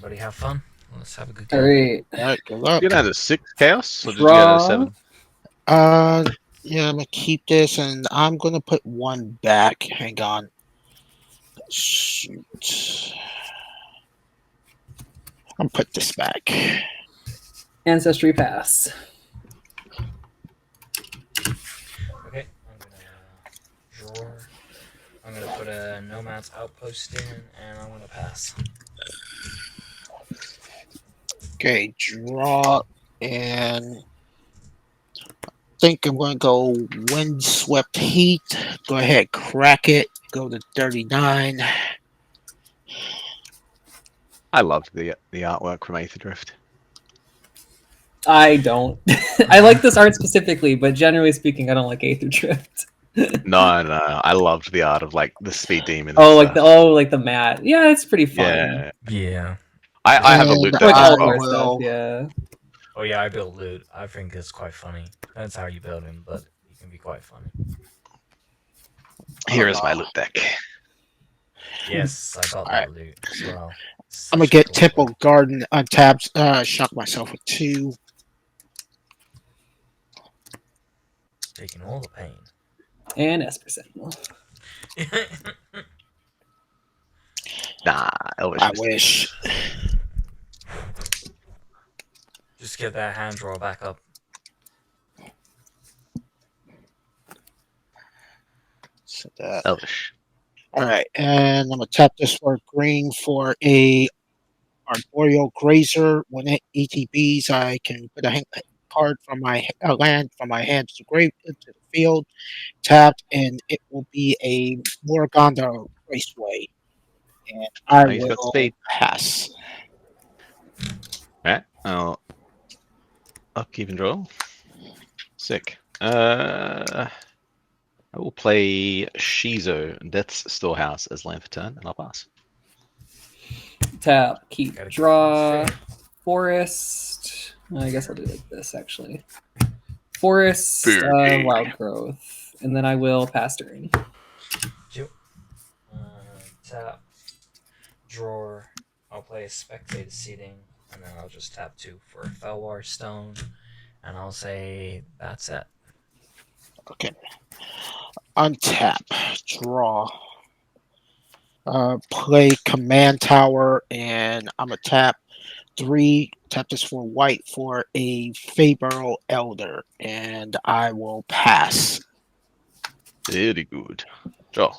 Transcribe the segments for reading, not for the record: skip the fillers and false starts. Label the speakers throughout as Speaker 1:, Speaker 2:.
Speaker 1: Everybody have fun. Let's have a good
Speaker 2: All
Speaker 1: game.
Speaker 2: right.
Speaker 3: All right, good luck.
Speaker 4: You get out of 6 chaos, or did you get out of
Speaker 2: Draw.
Speaker 4: 7?
Speaker 3: Yeah, I'm gonna keep this, and I'm gonna put one back. Hang on. Shoot. I'm gonna put this back.
Speaker 2: Ancestry pass.
Speaker 1: Okay, I'm gonna draw. I'm gonna put a Nomad's Outpost in, and I'm gonna pass.
Speaker 3: Okay, draw, and I think I'm gonna go Windswept Heat. Go ahead, crack it. Go to 39.
Speaker 4: I loved the artwork from Aether Drift.
Speaker 2: I don't. I like this art specifically, but generally speaking, I don't like Aether Drift.
Speaker 4: No, I loved the art of like the speed demon.
Speaker 2: Oh, like the mat. Yeah, it's pretty fun.
Speaker 4: Yeah,
Speaker 1: Yeah.
Speaker 4: I have a loot
Speaker 3: And
Speaker 4: deck
Speaker 2: Like
Speaker 4: as
Speaker 2: all
Speaker 4: well.
Speaker 2: the stuff. Yeah.
Speaker 1: Oh yeah, I built loot. I think it's quite funny. Depends how you build him, but he can be quite funny.
Speaker 4: Here is my loot deck.
Speaker 1: Yes, I got that loot as well.
Speaker 3: I'm gonna get Temple Garden untapped. Shock myself with 2.
Speaker 1: Taking all the pain.
Speaker 2: And Esper Sentinel.
Speaker 4: Nah, Elvish.
Speaker 3: I wish.
Speaker 1: Just get that hand draw back up.
Speaker 3: So that.
Speaker 4: Elvish.
Speaker 3: All right, and I'm gonna tap this for green for a Arboreal Grazer. When it ETBs, I can put a card from my land from my hand to the grave into the field, tapped, and it will be a Morgana Raceway, and I
Speaker 4: He's got
Speaker 3: will
Speaker 4: speed.
Speaker 3: pass.
Speaker 4: Alright, I'll upkeep and draw. Sick. I will play Shizo, Death's Storehouse, as land for turn, and I'll pass.
Speaker 2: Tap, keep,
Speaker 1: Gotta keep
Speaker 2: draw,
Speaker 1: things
Speaker 2: forest. I guess I'll do like this actually. Forest,
Speaker 4: Booty.
Speaker 2: wild growth, and then I will pass turn.
Speaker 1: Tap, draw. I'll play a Spectator Seating, and then I'll just tap 2 for a Felwar Stone, and I'll say that's it.
Speaker 3: Okay. Untap, draw. Play Command Tower, and I'm gonna tap 3. Tap this for white for a Fabro Elder, and I will pass.
Speaker 4: Very good. Draw.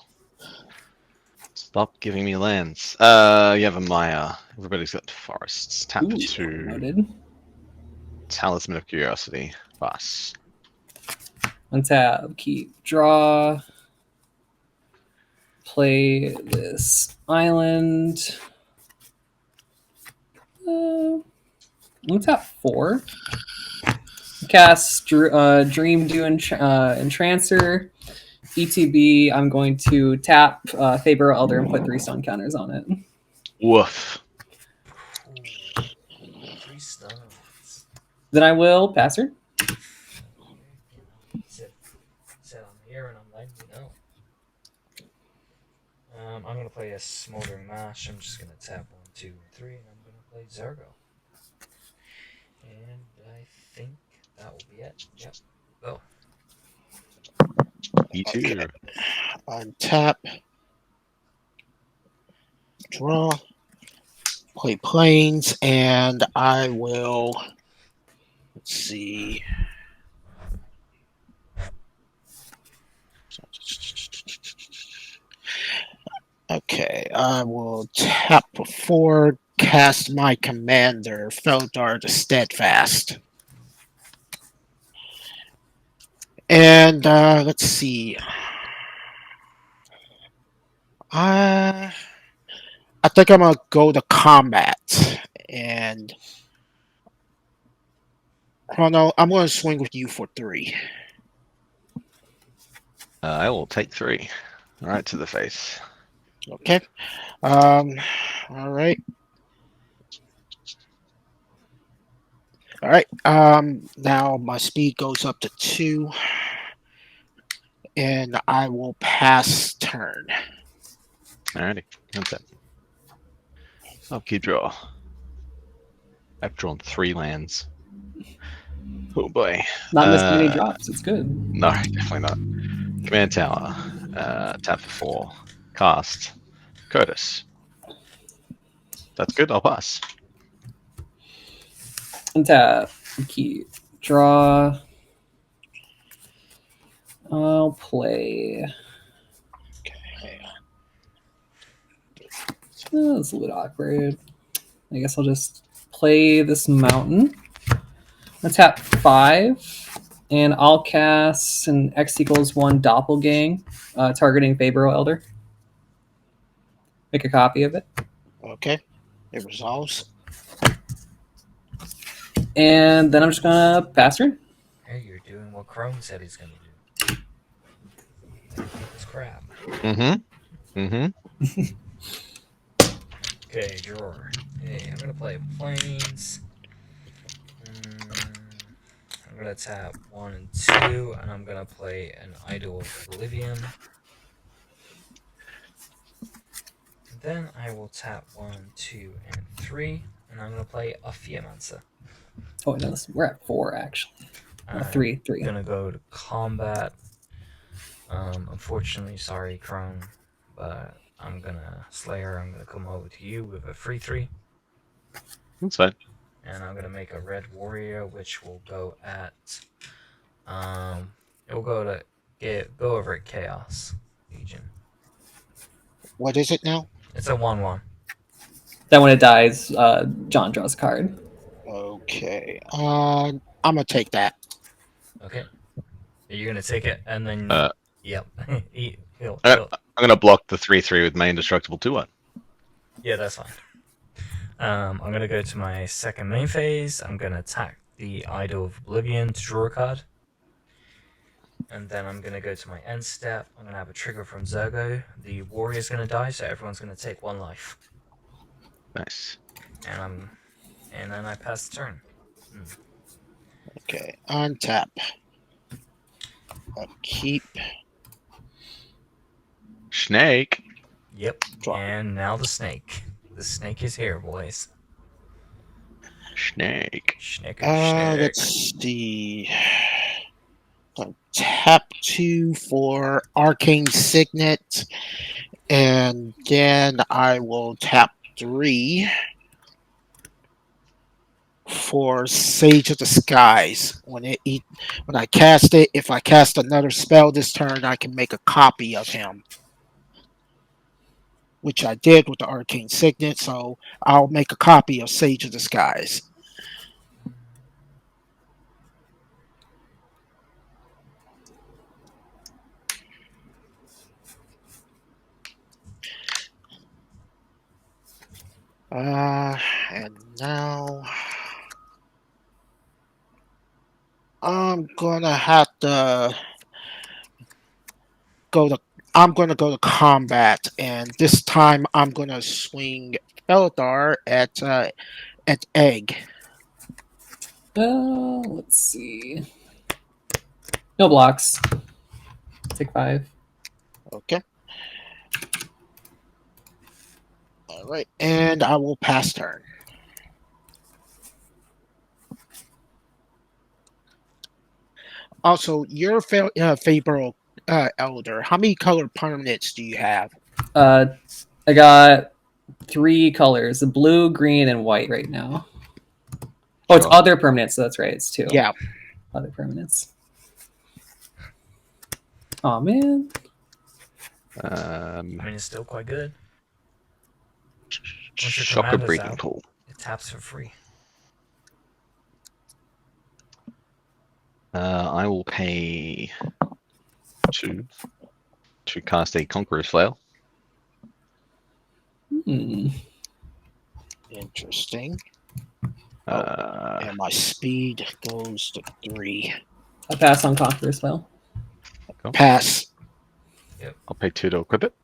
Speaker 4: Stop giving me lands. You have a Maya. Everybody's got forests. Tap
Speaker 2: Ooh,
Speaker 4: 2.
Speaker 2: noted.
Speaker 4: Talisman of Curiosity. Pass.
Speaker 2: Untap, keep, draw. Play this island. Untap 4. Cast Dream Do Entrancer. ETB, I'm going to tap Faber Elder and put 3 stun counters on it.
Speaker 4: Woof.
Speaker 1: 3 stuns.
Speaker 2: Then I will pass her.
Speaker 1: Said I'm here and I'm letting you know. I'm gonna play a Smoldering Mash. I'm just gonna tap 1, 2, and 3, and I'm gonna play Zurgo. And I think that will be it. Yep. Go.
Speaker 4: Me too.
Speaker 3: Okay. Untap, draw. Play Plains, and I will. Let's see. Okay, I will tap for 4, cast my commander, Felothar the Steadfast. And let's see. I think I'm gonna go to combat, and Chrono, I'm gonna swing with you for 3.
Speaker 4: I will take 3. Right to the face.
Speaker 3: Okay. All right. All right. Now my speed goes up to 2, and I will pass turn.
Speaker 4: Alrighty. That's it. Upkeep draw. I've drawn 3 lands. Oh boy.
Speaker 2: Not missing any drops. It's good.
Speaker 4: No, definitely not. Command Tower. Tap for 4. Cast. Kotis. That's good. I'll pass.
Speaker 2: Untap. Key. Draw. I'll play. Oh, that's a little awkward. I guess I'll just play this mountain. Let's tap 5, and I'll cast an X equals 1 doppelgang, targeting Fabro Elder. Make a copy of it.
Speaker 3: Okay. It resolves.
Speaker 2: And then I'm just gonna pass turn.
Speaker 1: Hey, you're doing what Chrome said he's gonna do. It's crap. Okay, drawer. Hey, I'm gonna play Plains. I'm gonna tap 1 and 2, and I'm gonna play an Idol of Oblivion. Then I will tap 1, 2, and 3, and I'm gonna play a Fiamancer.
Speaker 2: Oh, no, we're at 4 actually. Three.
Speaker 1: I'm gonna go to combat. Unfortunately, sorry, Crone, but I'm gonna Slayer. I'm gonna come over to you with a 3/3.
Speaker 4: That's fine.
Speaker 1: And I'm gonna make a red warrior, which will go at it will go over at Chaos Legion.
Speaker 3: What is it now?
Speaker 1: It's a 1/1.
Speaker 2: Then when it dies, John draws a card.
Speaker 3: Okay. I'm gonna take that.
Speaker 1: Okay. You're gonna take it, and then yep. He'll,
Speaker 4: I'm gonna block the 3/3 with my indestructible 2/1.
Speaker 1: yeah, that's fine. I'm gonna go to my second main phase. I'm gonna attack the Idol of Oblivion to draw a card. And then I'm gonna go to my end step. I'm gonna have a trigger from Zurgo. The warrior's gonna die, so everyone's gonna take 1 life.
Speaker 4: Nice.
Speaker 1: And then I pass the turn.
Speaker 3: Okay. Untap. Keep.
Speaker 4: Snake.
Speaker 1: Yep.
Speaker 3: Drop.
Speaker 1: And now the snake. The snake is here, boys.
Speaker 4: Snake.
Speaker 1: Snake.
Speaker 3: Let's see. Tap 2 for Arcane Signet, and then I will tap 3 for Sage of the Skies. When I cast it, if I cast another spell this turn, I can make a copy of him, which I did with the Arcane Signet. So I'll make a copy of Sage of the Skies. And now I'm gonna have to I'm gonna go to combat, and this time I'm gonna swing Felothar at Egg.
Speaker 2: Let's see. No blocks. Take 5.
Speaker 3: Okay. All right, and I will pass turn. Also, your Fabro Elder, how many color permanents do you have?
Speaker 2: I got 3 colors: the blue, green, and white right now. Oh, it's other permanents. So that's right. It's 2.
Speaker 3: Yeah.
Speaker 2: Other permanents. Oh man.
Speaker 1: I mean, it's still quite good. Once your
Speaker 4: Shocker
Speaker 1: commander's
Speaker 4: breaking
Speaker 1: out,
Speaker 4: pool.
Speaker 1: It taps for free.
Speaker 4: I will pay 2 to cast a Conqueror's Flail.
Speaker 3: Interesting.
Speaker 4: Uh,
Speaker 3: And my speed goes to 3.
Speaker 2: I pass on Conqueror as well.
Speaker 3: Pass.
Speaker 4: I'll pay 2 to equip it.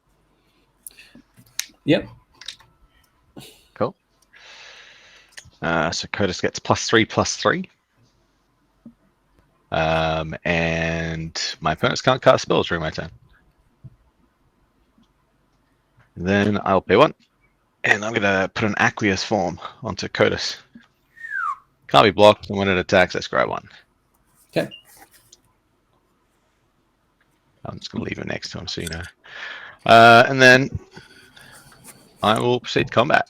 Speaker 2: Yep.
Speaker 4: Cool. So Kotis gets +3/+3. And my opponents can't cast spells during my turn. Then I'll pay 1. And I'm going to put an Aqueous form onto Kotis. Can't be blocked, and when it attacks, I scry 1.
Speaker 2: Okay.
Speaker 4: I'm just going to leave it next to him so you know. And then I will proceed to combat.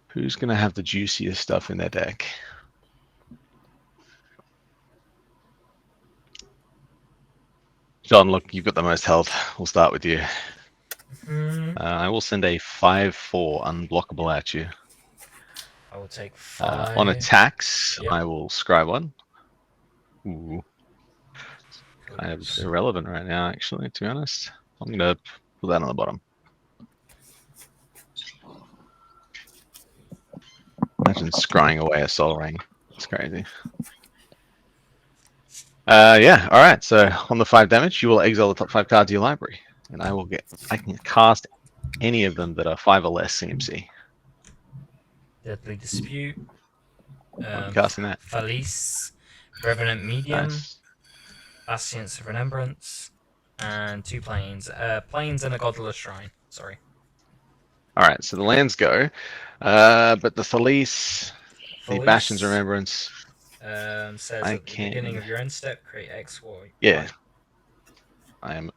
Speaker 4: Who's going to have the juiciest stuff in their deck? John, look, you've got the most health. We'll start with you. I will send a 5/4 unblockable at you.
Speaker 1: I will take 5.
Speaker 4: On attacks,
Speaker 1: Yep.
Speaker 4: I will scry 1. Ooh. Kind of irrelevant right now, actually, to be honest. I'm going to put that on the bottom. Imagine scrying away a Soul Ring. It's crazy. Yeah, alright, so on the 5 damage, you will exile the top 5 cards of your library. And I can cast any of them that are 5 or less CMC.
Speaker 1: Deadly Dispute.
Speaker 4: I'll be casting that.
Speaker 1: Felice. Revenant Medium.
Speaker 4: Nice.
Speaker 1: Bastions of Remembrance. And 2 Plains. Plains and a Godless Shrine. Sorry.
Speaker 4: Alright, so the lands go. But the Felice, the Bastion's Remembrance.
Speaker 1: Says
Speaker 4: I
Speaker 1: at the beginning of your end step, create X, Y.
Speaker 4: Yeah. I am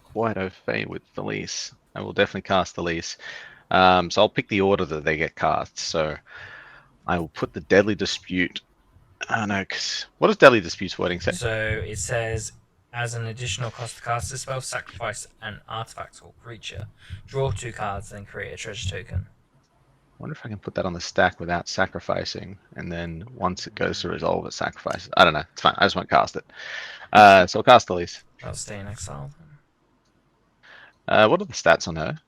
Speaker 4: quite au fait with Felice. I will definitely cast Felice. So I'll pick the order that they get cast. So I will put the Deadly Dispute. Oh no, because what does Deadly Dispute's wording say?
Speaker 1: So it says, as an additional cost to cast this spell, sacrifice an artifact or creature. Draw 2 cards, then create a treasure token.
Speaker 4: I wonder if I can put that on the stack without sacrificing, and then once it goes to resolve, it sacrifices. I don't know. It's fine. I just won't cast it. So I'll cast Felice.
Speaker 1: I'll stay in exile.
Speaker 4: What are the stats on her?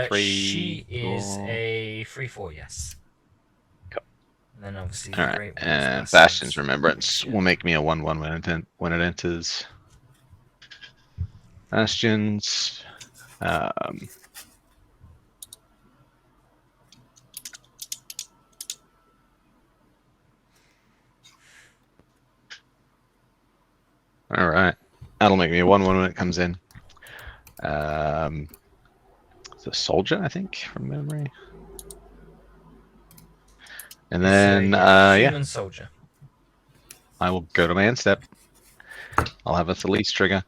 Speaker 4: 3,
Speaker 1: she is
Speaker 4: 4.
Speaker 1: a 3/4, yes.
Speaker 4: Cool.
Speaker 1: And then obviously
Speaker 4: All right,
Speaker 1: Great Ones,
Speaker 4: and
Speaker 1: Bastions.
Speaker 4: Bastion's Remembrance will make me a 1/1 when it enters. Bastions. All right, that'll make me a 1/1 when it comes in. It's a soldier, I think, from memory. And then,
Speaker 1: human soldier.
Speaker 4: I will go to my end step. I'll have a Felice trigger.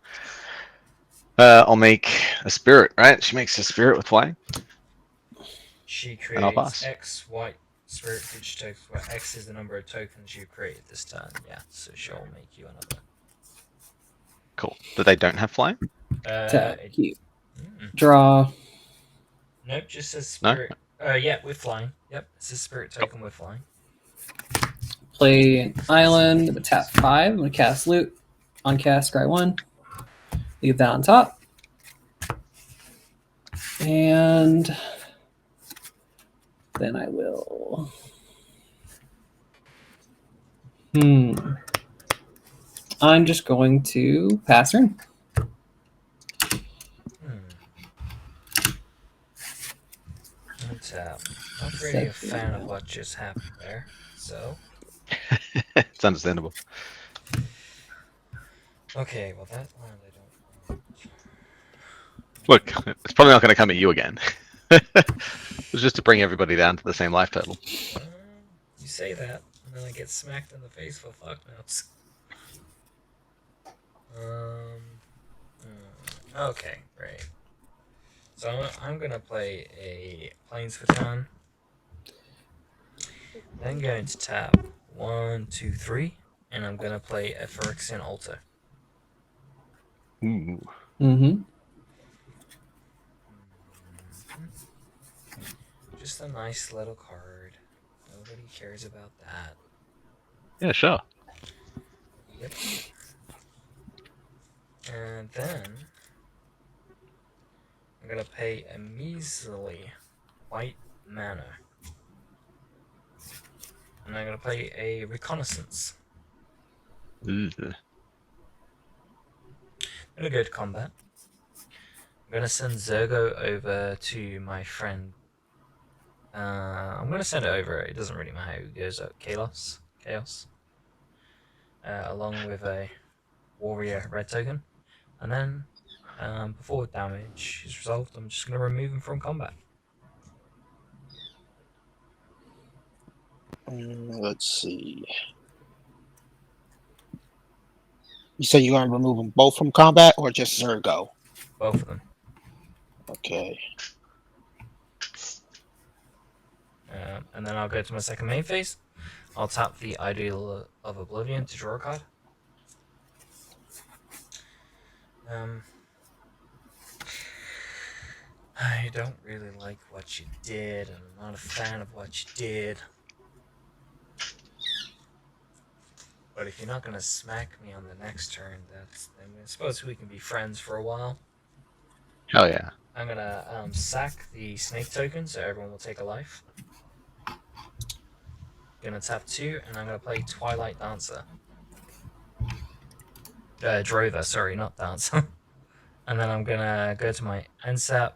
Speaker 4: I'll make a spirit, right? She makes a spirit with flying.
Speaker 1: She
Speaker 4: And I'll
Speaker 1: creates
Speaker 4: pass.
Speaker 1: X white spirit creature tokens, where X is the number of tokens you created this turn. Yeah, so she'll make you another.
Speaker 4: Cool. But they don't have flying?
Speaker 2: Draw.
Speaker 1: Nope, just says spirit. No? Yeah, with flying. Yep, it says spirit token with flying.
Speaker 2: Play an island with tap 5. I'm going to cast Loot. On cast, scry 1. Leave that on top. And then I will. I'm just going to pass turn.
Speaker 1: Not really a fan of what just happened there, so.
Speaker 4: It's understandable.
Speaker 1: Okay, well that land I don't want.
Speaker 4: Look, it's probably not going to come at you again. It's just to bring everybody down to the same life total.
Speaker 1: You say that, and then I get smacked in the face for fuck notes. Okay, great. So I'm gonna play a Plains for turn. Then going to tap 1, 2, 3, and I'm gonna play a Phyrexian Altar.
Speaker 4: Ooh.
Speaker 1: Just a nice little card. Nobody cares about that.
Speaker 4: Yeah, sure.
Speaker 1: Yep. And then I'm gonna pay a measly white mana. And I'm gonna play a Reconnaissance.
Speaker 4: Ooh.
Speaker 1: I'm gonna go to combat. I'm gonna send Zurgo over to my friend. I'm gonna send it over. It doesn't really matter who goes up. Chaos. Along with a warrior red token, and then before damage is resolved, I'm just gonna remove him from combat.
Speaker 3: Let's see. You say you're going to remove them both from combat or just Zurgo?
Speaker 1: Both of them.
Speaker 3: Okay.
Speaker 1: And then I'll go to my second main phase. I'll tap the Idol of Oblivion to draw a card. I don't really like what you did, and I'm not a fan of what you did. But if you're not gonna smack me on the next turn, then I suppose we can be friends for a while.
Speaker 4: Hell yeah.
Speaker 1: I'm gonna sack the snake token, so everyone will take a life. Gonna tap 2, and I'm gonna play Twilight Dancer. Drover, sorry, not Dancer. And then I'm gonna go to my end step,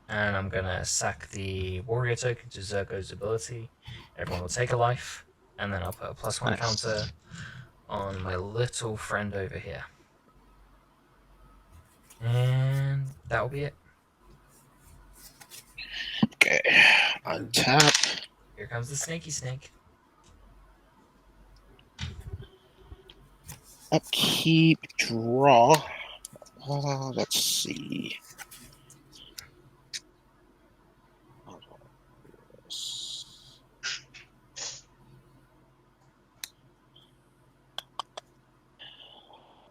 Speaker 1: and I'm gonna sack the warrior token to Zurgo's ability. Everyone will take a life, and then I'll put a +1
Speaker 4: Nice.
Speaker 1: counter on my little friend over here. And that will be it.
Speaker 3: Okay. Untap.
Speaker 1: Here comes the snaky snake.
Speaker 3: Upkeep. Draw. Let's see.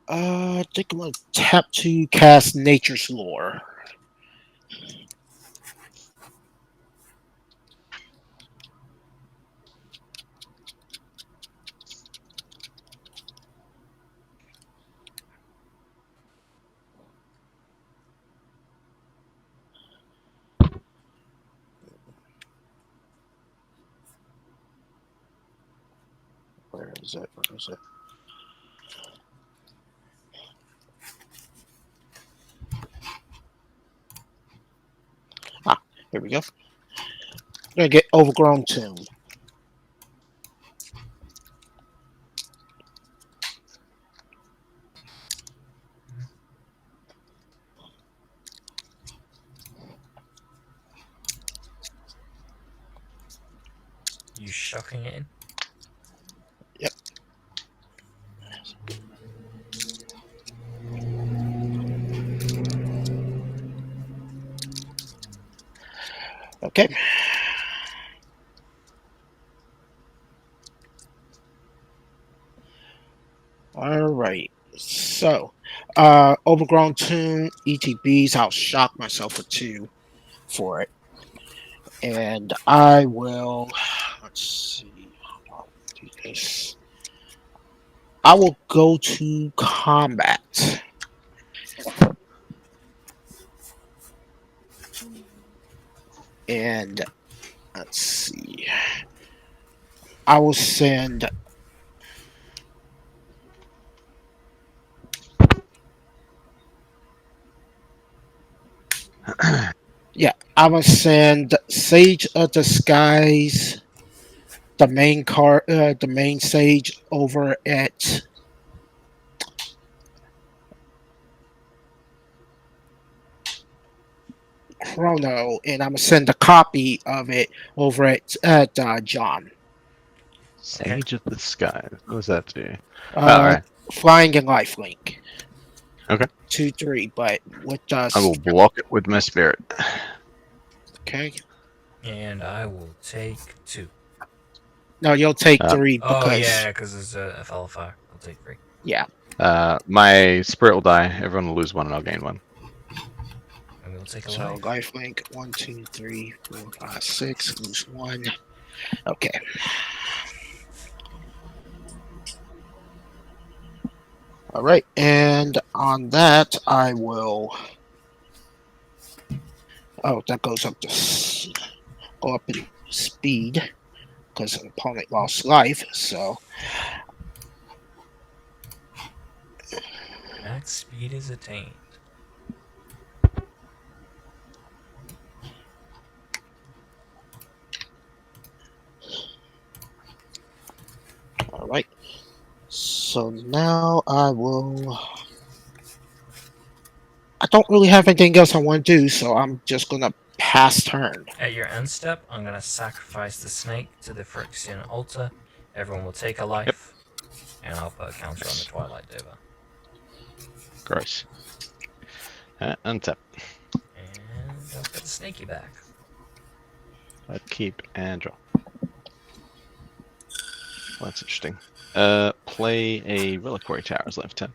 Speaker 3: I think I'm going to tap to cast Nature's Lore. Where is it? Where is it? Here we go. I'm going to get Overgrown Tomb.
Speaker 1: You shocking it in?
Speaker 3: Yep. Okay. All right. So, Overgrown Tomb, ETBs, I'll shock myself for 2 for it. And I will, let's see, I'll do this. I will go to combat. And let's see. I will send I will send Sage of the Skies, the main card, the main Sage over at Chrono, and I'm gonna send a copy of it over at John.
Speaker 4: Sage of the Skies. What does that do?
Speaker 3: Uh, Flying and lifelink.
Speaker 4: Okay.
Speaker 3: 2/3, but with us.
Speaker 4: I will block it with my spirit.
Speaker 3: Okay.
Speaker 1: And I will take 2.
Speaker 3: No, you'll take 3
Speaker 1: Oh
Speaker 3: because
Speaker 1: yeah, because it's a Felothar. I'll take 3.
Speaker 3: yeah.
Speaker 4: My spirit will die. Everyone will lose 1, and I'll gain 1.
Speaker 1: And we'll take a
Speaker 3: So
Speaker 1: life.
Speaker 3: lifelink 1, 2, 3, 4, 5, 6. Lose 1. Okay. All right, and on that I will. Oh, that goes up to go up in speed because an opponent lost life. So
Speaker 1: Max speed is attained.
Speaker 3: all right. So now I will. I don't really have anything else I want to do, so I'm just gonna pass. pass turn.
Speaker 1: At your end step, I'm going to sacrifice the snake to the Phyrexian altar. Everyone will take a life, and I'll put a counter on the Twilight Diva.
Speaker 4: Gross. Untap.
Speaker 1: And I'll put the snaky back.
Speaker 4: I'd keep and draw. Well, that's interesting. Play a Reliquary Tower as left turn.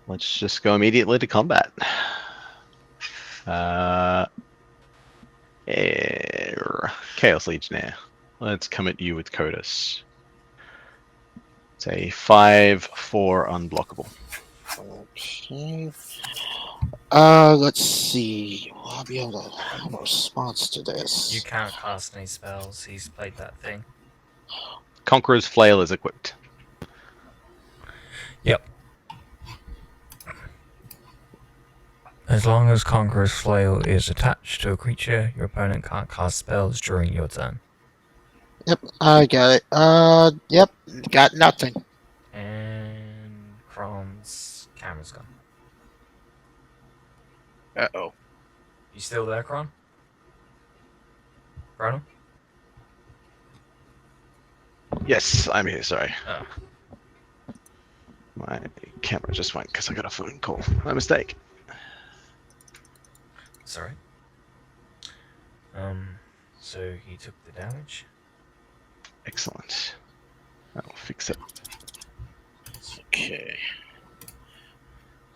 Speaker 4: Let's just go immediately to combat. Chaos Legionnaire. Let's come at you with Kotis. It's a 5/4 unblockable.
Speaker 3: Okay. Let's see. I'll be able to have a response to this.
Speaker 1: You can't cast any spells. He's played that thing.
Speaker 4: Conqueror's Flail is equipped.
Speaker 1: Yep. As long as Conqueror's Flail is attached to a creature, your opponent can't cast spells during your turn.
Speaker 3: Yep, I got it. Yep, got nothing.
Speaker 1: And Kron's camera's gone.
Speaker 3: Uh-oh.
Speaker 1: You still there, Kron? Kron?
Speaker 4: Yes, I'm here, sorry.
Speaker 1: Oh.
Speaker 4: My camera just went because I got a phone call. My mistake.
Speaker 1: Sorry. So he took the damage.
Speaker 4: Excellent. I'll fix it.
Speaker 3: Okay.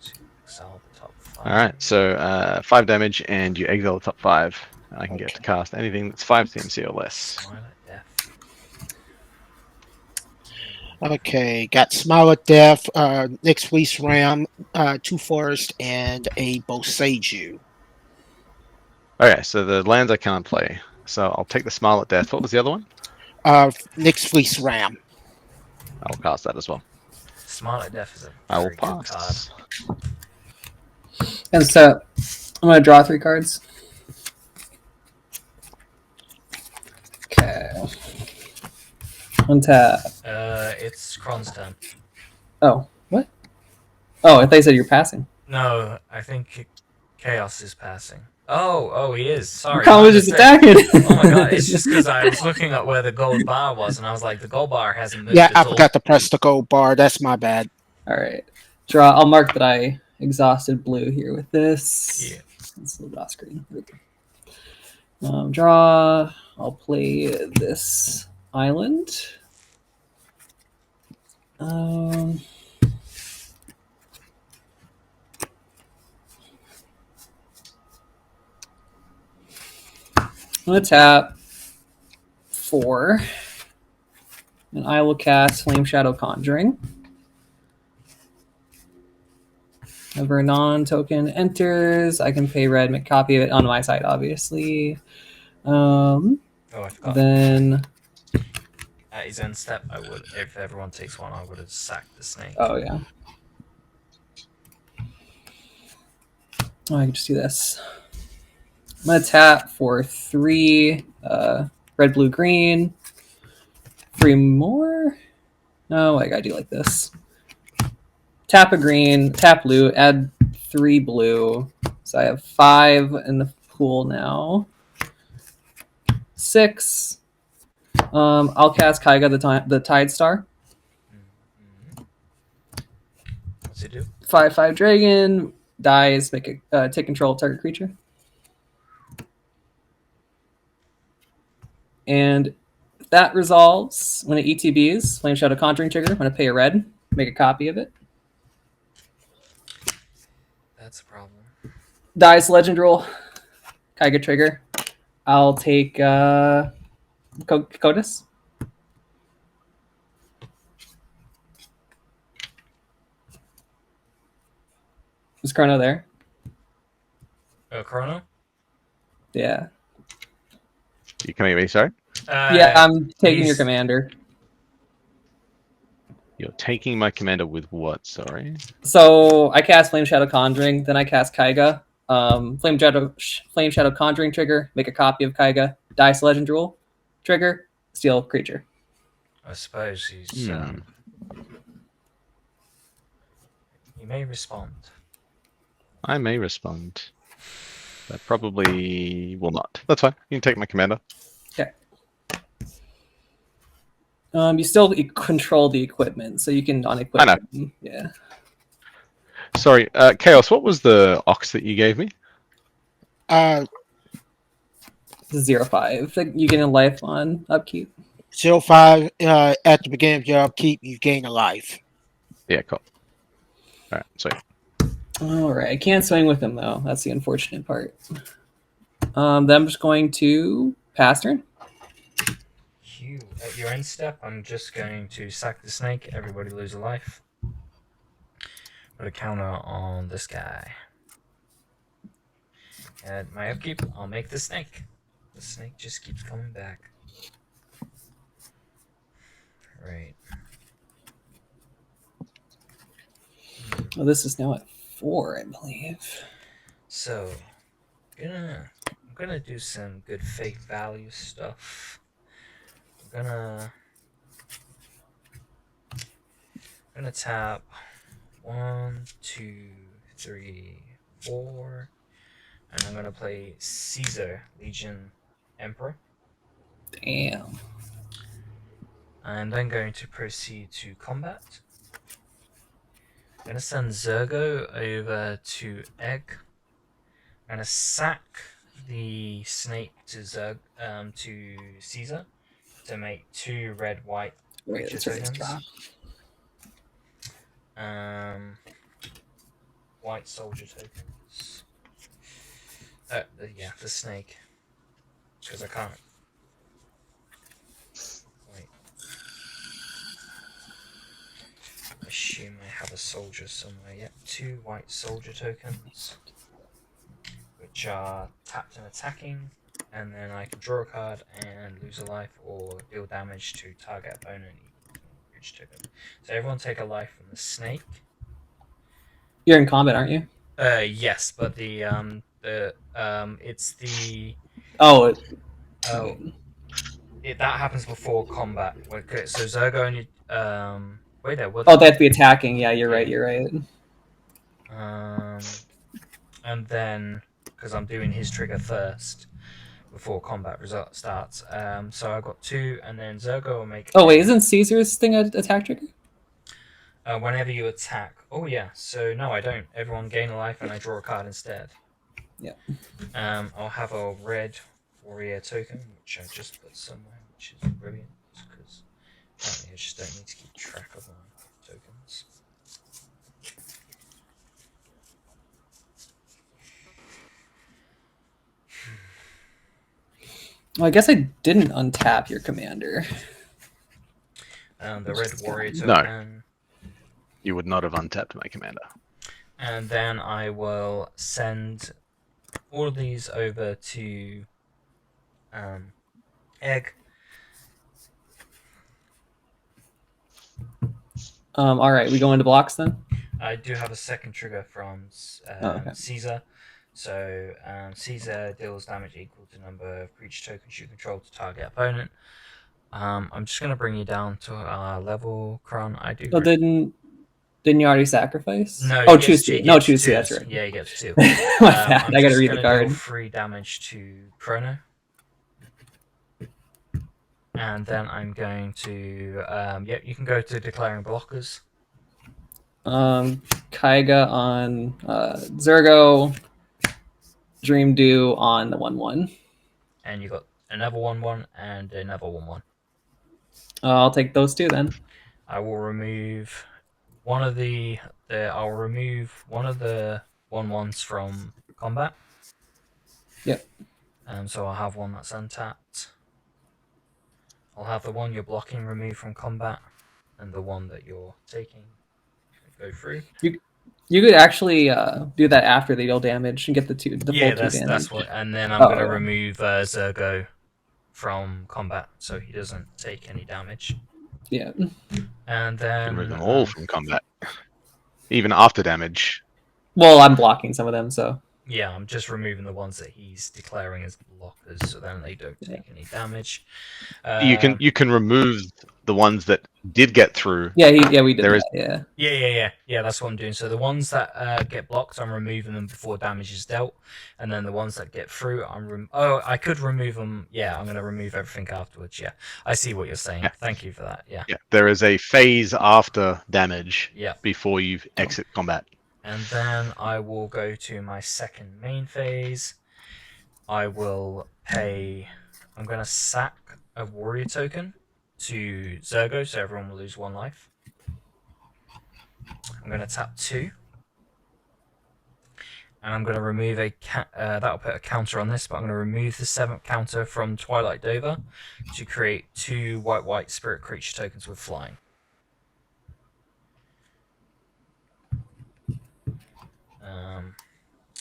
Speaker 1: So exile the top 5.
Speaker 4: Alright, so 5 damage and you exile the top 5. I can get to cast anything that's 5 TMC or less.
Speaker 1: Smile at death.
Speaker 3: Okay, got Smile at Death, Next Fleece Ram, 2 Forest, and a Boseiju.
Speaker 4: Okay, so the lands I can't play. So I'll take the Smile at Death. What was the other one?
Speaker 3: Next Fleece Ram.
Speaker 4: I'll cast that as well.
Speaker 1: Smile at death is a
Speaker 4: I will
Speaker 1: very good card.
Speaker 4: pass.
Speaker 2: And so I'm going to draw 3 cards. Okay. Untap.
Speaker 1: It's Kron's turn.
Speaker 2: Oh, what? Oh, I thought you said you're passing.
Speaker 1: No, I think Chaos is passing. Oh, he is. Sorry.
Speaker 2: Kron
Speaker 1: my
Speaker 2: was just
Speaker 1: mistake.
Speaker 2: attacking.
Speaker 1: Oh my god, it's just because I was looking at where the gold bar was, and I was like, the gold bar hasn't moved
Speaker 3: Yeah,
Speaker 1: at
Speaker 3: I
Speaker 1: all.
Speaker 3: forgot to press the gold bar. That's my bad.
Speaker 2: All right. Draw. I'll mark that I exhausted blue here with this.
Speaker 1: Yeah.
Speaker 2: It's the draw screen. There we go. Draw. I'll play this island. I'm going to tap 4. And I will cast Flame Shadow Conjuring. Whenever a non-token enters, I can pay red, make a copy of it on my side, obviously.
Speaker 1: Oh, I forgot.
Speaker 2: Then,
Speaker 1: At his end step, I would, if everyone takes one, I would have sacked the snake.
Speaker 2: oh yeah. Oh, I can just do this. I'm gonna tap for 3 red, blue, green. 3 more? No, I gotta do like this. Tap a green, tap blue, add 3 blue. So I have 5 in the pool now. 6. I'll cast Kaiga the Tide Star.
Speaker 1: What's he do?
Speaker 2: 5/5 dragon dies. Make a take control of target creature. And if that resolves when it ETBs, Flame Shadow Conjuring trigger. I'm going to pay a red, make a copy of it.
Speaker 1: That's a problem.
Speaker 2: Dies legend rule, Kaiga trigger. I'll take Kotis. Is Chrono there?
Speaker 1: Chrono?
Speaker 2: Yeah.
Speaker 4: You coming at me, sorry?
Speaker 2: Yeah, I'm taking your
Speaker 1: he's-
Speaker 2: commander.
Speaker 4: You're taking my commander with what, sorry?
Speaker 2: So I cast Flame Shadow Conjuring, then I cast Kaiga. Flame Shadow Conjuring trigger, make a copy of Kaiga. Dice Legend Rule trigger, steal creature.
Speaker 1: I suppose he's.
Speaker 4: Hmm.
Speaker 1: He may respond.
Speaker 4: I may respond. I probably will not. That's fine. You can take my commander.
Speaker 2: You still control the equipment, so you can unequip
Speaker 4: I know.
Speaker 2: them. Yeah.
Speaker 4: Sorry, Chaos, what was the ox that you gave me?
Speaker 2: 0-5. Like, you get a life on upkeep.
Speaker 3: 0-5. At the beginning of your upkeep, you gain a life.
Speaker 4: Yeah, cool. Alright, sweet.
Speaker 2: Alright, I can't swing with him though. That's the unfortunate part. Then I'm just going to pass turn.
Speaker 1: Hugh, at your end step, I'm just going to sack the snake. Everybody lose a life. Put a counter on this guy. At my upkeep, I'll make the snake. The snake just keeps coming back. Right.
Speaker 2: Oh, this is now at 4, I believe.
Speaker 1: So, I'm gonna do some good fake value stuff. I'm gonna tap 1, 2, 3, 4, and I'm gonna play Caesar, Legion Emperor.
Speaker 2: Damn.
Speaker 1: I'm then going to proceed to combat. I'm gonna send Zurgo over to Egg. I'm gonna sack the snake to Caesar to make 2 red-white
Speaker 2: Wait,
Speaker 1: creature
Speaker 2: that's right.
Speaker 1: tokens. White soldier tokens. Yeah, the snake. Because I can't. Wait. I assume I have a soldier somewhere. Yep, 2 white soldier tokens, which are tapped and attacking, and then I can draw a card and lose a life or deal damage to target opponent equal to each token. So everyone take a life from the snake.
Speaker 2: You're in combat, aren't you?
Speaker 1: Yes, but it's the
Speaker 2: Oh,
Speaker 1: that happens before combat. Okay, so Zurgo and wait there. What?
Speaker 2: oh, they have to be attacking. Yeah, you're right. You're right.
Speaker 1: And then because I'm doing his trigger first before combat result starts. So I got 2, and then Zurgo will make.
Speaker 2: Oh wait, isn't Caesar's thing an attack trigger?
Speaker 1: Whenever you attack. Oh yeah. So no, I don't. Everyone gain a life, and I draw a card instead.
Speaker 2: Yeah.
Speaker 1: I'll have a red warrior token, which I just put somewhere, which is brilliant because apparently I just don't need to keep track of my tokens.
Speaker 2: Well, I guess I didn't untap your commander.
Speaker 1: The red warrior token.
Speaker 4: No. You would not have untapped my commander.
Speaker 1: And then I will send all of these over to Egg.
Speaker 2: All right, we go into blocks then.
Speaker 1: I do have a second trigger from
Speaker 2: okay.
Speaker 1: Caesar. So Caesar deals damage equal to the number of creature tokens you control to target opponent. I'm just gonna bring you down to level, Kron. I do.
Speaker 2: Oh, didn't you already sacrifice?
Speaker 1: No.
Speaker 2: Oh, choose 2. No, choose 2. That's right.
Speaker 1: Yeah, he gets 2.
Speaker 2: My bad. I gotta read the card.
Speaker 1: Deal 3 damage to Chrono. And then I'm going to you can go to declaring blockers.
Speaker 2: Kaiga on Zurgo, Dream Dew on the 1/1.
Speaker 1: And you got another 1/1 and another 1/1.
Speaker 2: I'll take those 2 then.
Speaker 1: I will remove one of the 1/1s from combat.
Speaker 2: Yep.
Speaker 1: So I'll have one that's untapped. I'll have the one you're blocking removed from combat, and the one that you're taking go through.
Speaker 2: You could actually do that after they deal damage and get the full 2 damage.
Speaker 1: That's what. And then I'm gonna remove Zurgo from combat, so he doesn't take any damage.
Speaker 2: Yeah.
Speaker 1: And then
Speaker 4: Remove them all from combat, even after damage.
Speaker 2: Well, I'm blocking some of them, so.
Speaker 1: Yeah, I'm just removing the ones that he's declaring as blockers, so then they don't take any damage.
Speaker 4: You can remove the ones that did get through.
Speaker 2: Yeah, we did
Speaker 4: There
Speaker 2: that.
Speaker 1: Yeah. That's what I'm doing. So the ones that get blocked, I'm removing them before damage is dealt, and then the ones that get through, I could remove them. Yeah, I'm gonna remove everything afterwards. Yeah, I see what you're saying.
Speaker 4: Yeah.
Speaker 1: Thank you for that. Yeah.
Speaker 4: Yeah, there is a phase after damage
Speaker 1: Yeah.
Speaker 4: before you exit combat.
Speaker 1: And then I will go to my second main phase. I will pay. I'm gonna sack a warrior token to Zurgo, so everyone will lose 1 life. I'm gonna tap 2. And I'm going to remove that'll put a counter on this, but I'm going to remove the 7th counter from Twilight Dover to create 2 white spirit creature tokens with flying.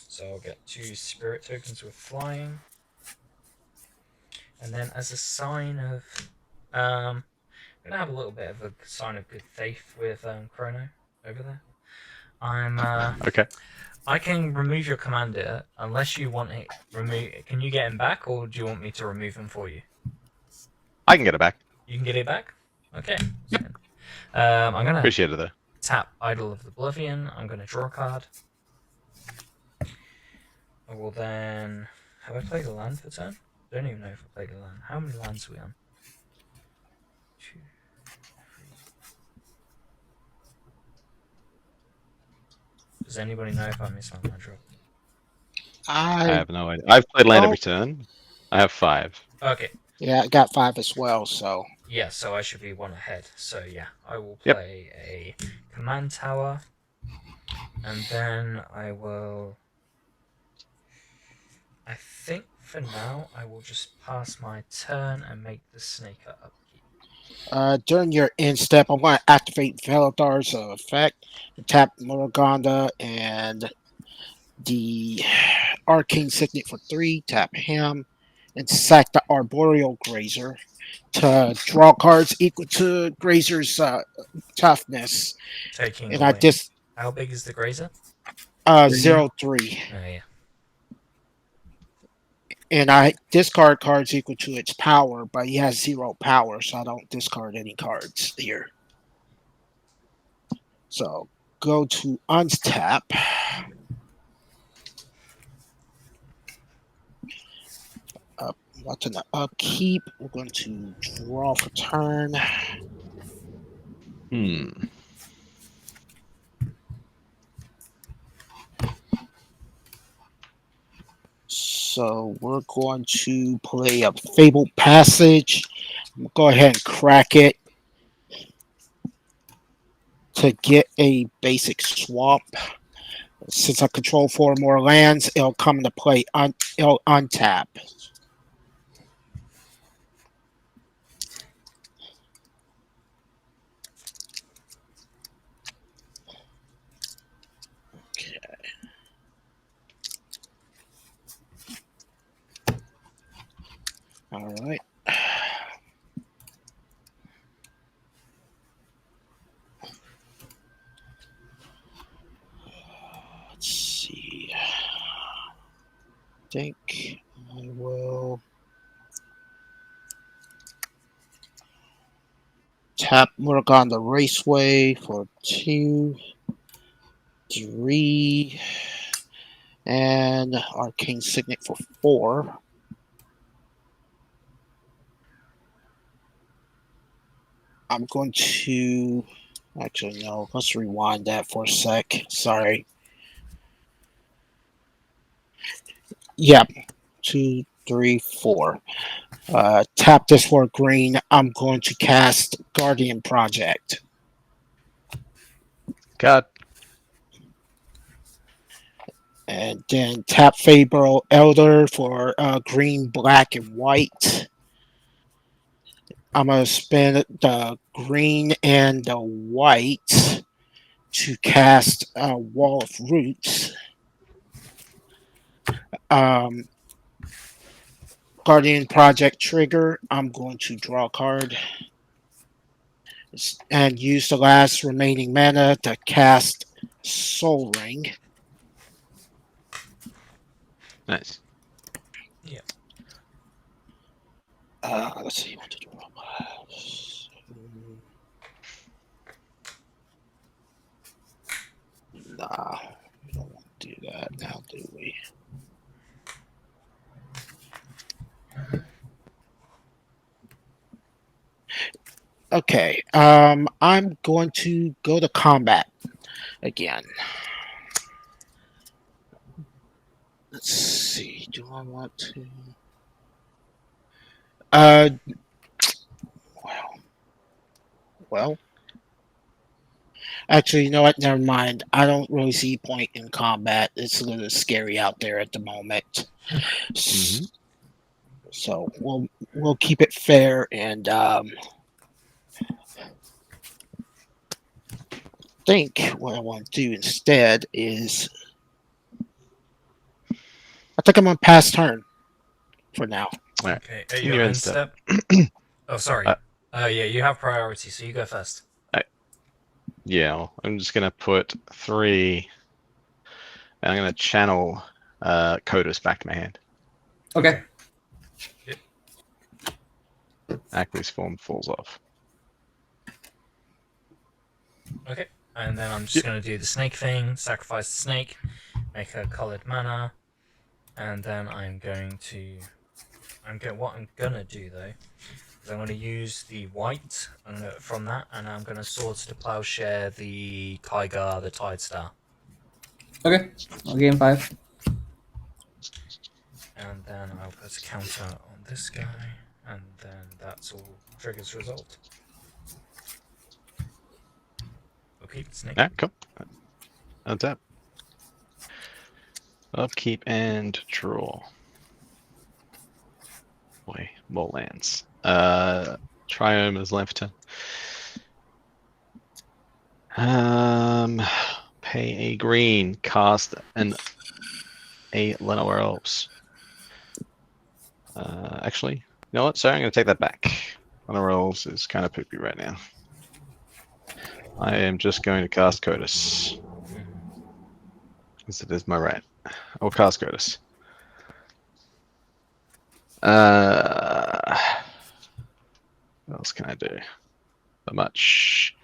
Speaker 1: So I'll get 2 spirit tokens with flying. And then as a sign of... I'm going to have a little bit of a sign of good faith with Chrono over there.
Speaker 4: Okay.
Speaker 1: I can remove your commander unless you want it removed. Can you get him back, or do you want me to remove him for you?
Speaker 4: I can get it back.
Speaker 1: You can get it back? Okay.
Speaker 4: Yep.
Speaker 1: I'm going to
Speaker 4: Appreciate it, though.
Speaker 1: tap Idol of Oblivion. I'm going to draw a card. I will then... Have I played a land for turn? I don't even know if I played a land. How many lands are we on? 2, 3. Does anybody know if I missed my land drop?
Speaker 4: I have no idea. I've played land every turn. I have 5.
Speaker 1: Okay.
Speaker 3: Yeah, I got 5 as well, so...
Speaker 1: Yeah, so I should be 1 ahead. So yeah, I will play a command tower. And then I will... I think for now, I will just pass my turn and make the Snaker upkeep.
Speaker 3: During your end step, I'm going to activate Velothar's effect, tap Morganda and the Arcane Signet for 3, tap him, and sack the Arboreal Grazer to draw cards equal to Grazer's toughness.
Speaker 1: Taking
Speaker 3: And
Speaker 1: away.
Speaker 3: I just
Speaker 1: How big is the Grazer?
Speaker 3: 0-3.
Speaker 1: Oh yeah.
Speaker 3: And I discard cards equal to its power, but he has 0 power, so I don't discard any cards here. So go to untap. What's in the upkeep? We're going to draw for turn. So we're going to play a Fabled Passage. Go ahead and crack it to get a basic swamp. Since I control 4 more lands, it'll come into play. It'll untap. Okay. All right. Let's see. I think I will tap Morgana Raceway for 2, 3, and Arcane Signet for 4. I'm going to... Actually, no. Let's rewind that for a sec. Sorry. Yep. 2, 3, 4. Tap this for green. I'm going to cast Guardian Project.
Speaker 4: God.
Speaker 3: And then tap Fabro Elder for green, black, and white. I'm going to spend the green and the white to cast Wall of Roots. Guardian Project trigger. I'm going to draw a card and use the last remaining mana to cast Soul Ring.
Speaker 4: Nice.
Speaker 1: Yeah.
Speaker 3: Let's see. Nah, we don't want to do that now, do we? Okay, I'm going to go to combat again. Let's see. Do I want to? Well. Actually, you know what? Never mind. I don't really see point in combat. It's a little scary out there at the moment.
Speaker 4: Mhm.
Speaker 3: So we'll keep it fair and think what I want to do instead is I think I'm gonna pass turn for now.
Speaker 1: Okay.
Speaker 4: In
Speaker 1: Your
Speaker 4: your
Speaker 1: end
Speaker 4: end step.
Speaker 1: step. Oh, sorry.
Speaker 4: Uh,
Speaker 1: Yeah, you have priority, so you go first.
Speaker 4: Yeah, well, I'm just gonna put 3, and I'm gonna channel Kotos back to my hand.
Speaker 2: Okay.
Speaker 1: Yep.
Speaker 4: Ackley's form falls off.
Speaker 1: Okay. And then I'm just
Speaker 4: Yep.
Speaker 1: gonna do the snake thing, sacrifice the snake, make a coloured mana, and then what I'm gonna do though is I'm gonna use the white from that, and I'm gonna Swords to Plowshare the Kygar, the Tide Star.
Speaker 2: Okay. I'll game 5.
Speaker 1: And then I'll put a counter on this guy, and then that's all triggers result. Okay, snake.
Speaker 4: Yeah, cool. Untap. Upkeep and draw. Boy, more lands. Triome is left. Pay a green, cast a Llanowar Elves. Actually, you know what? Sorry, I'm going to take that back. Llanowar Elves is kind of poopy right now. I am just going to cast Kotis. Because it is my right. I'll cast Kotis. What else can I do? Not much.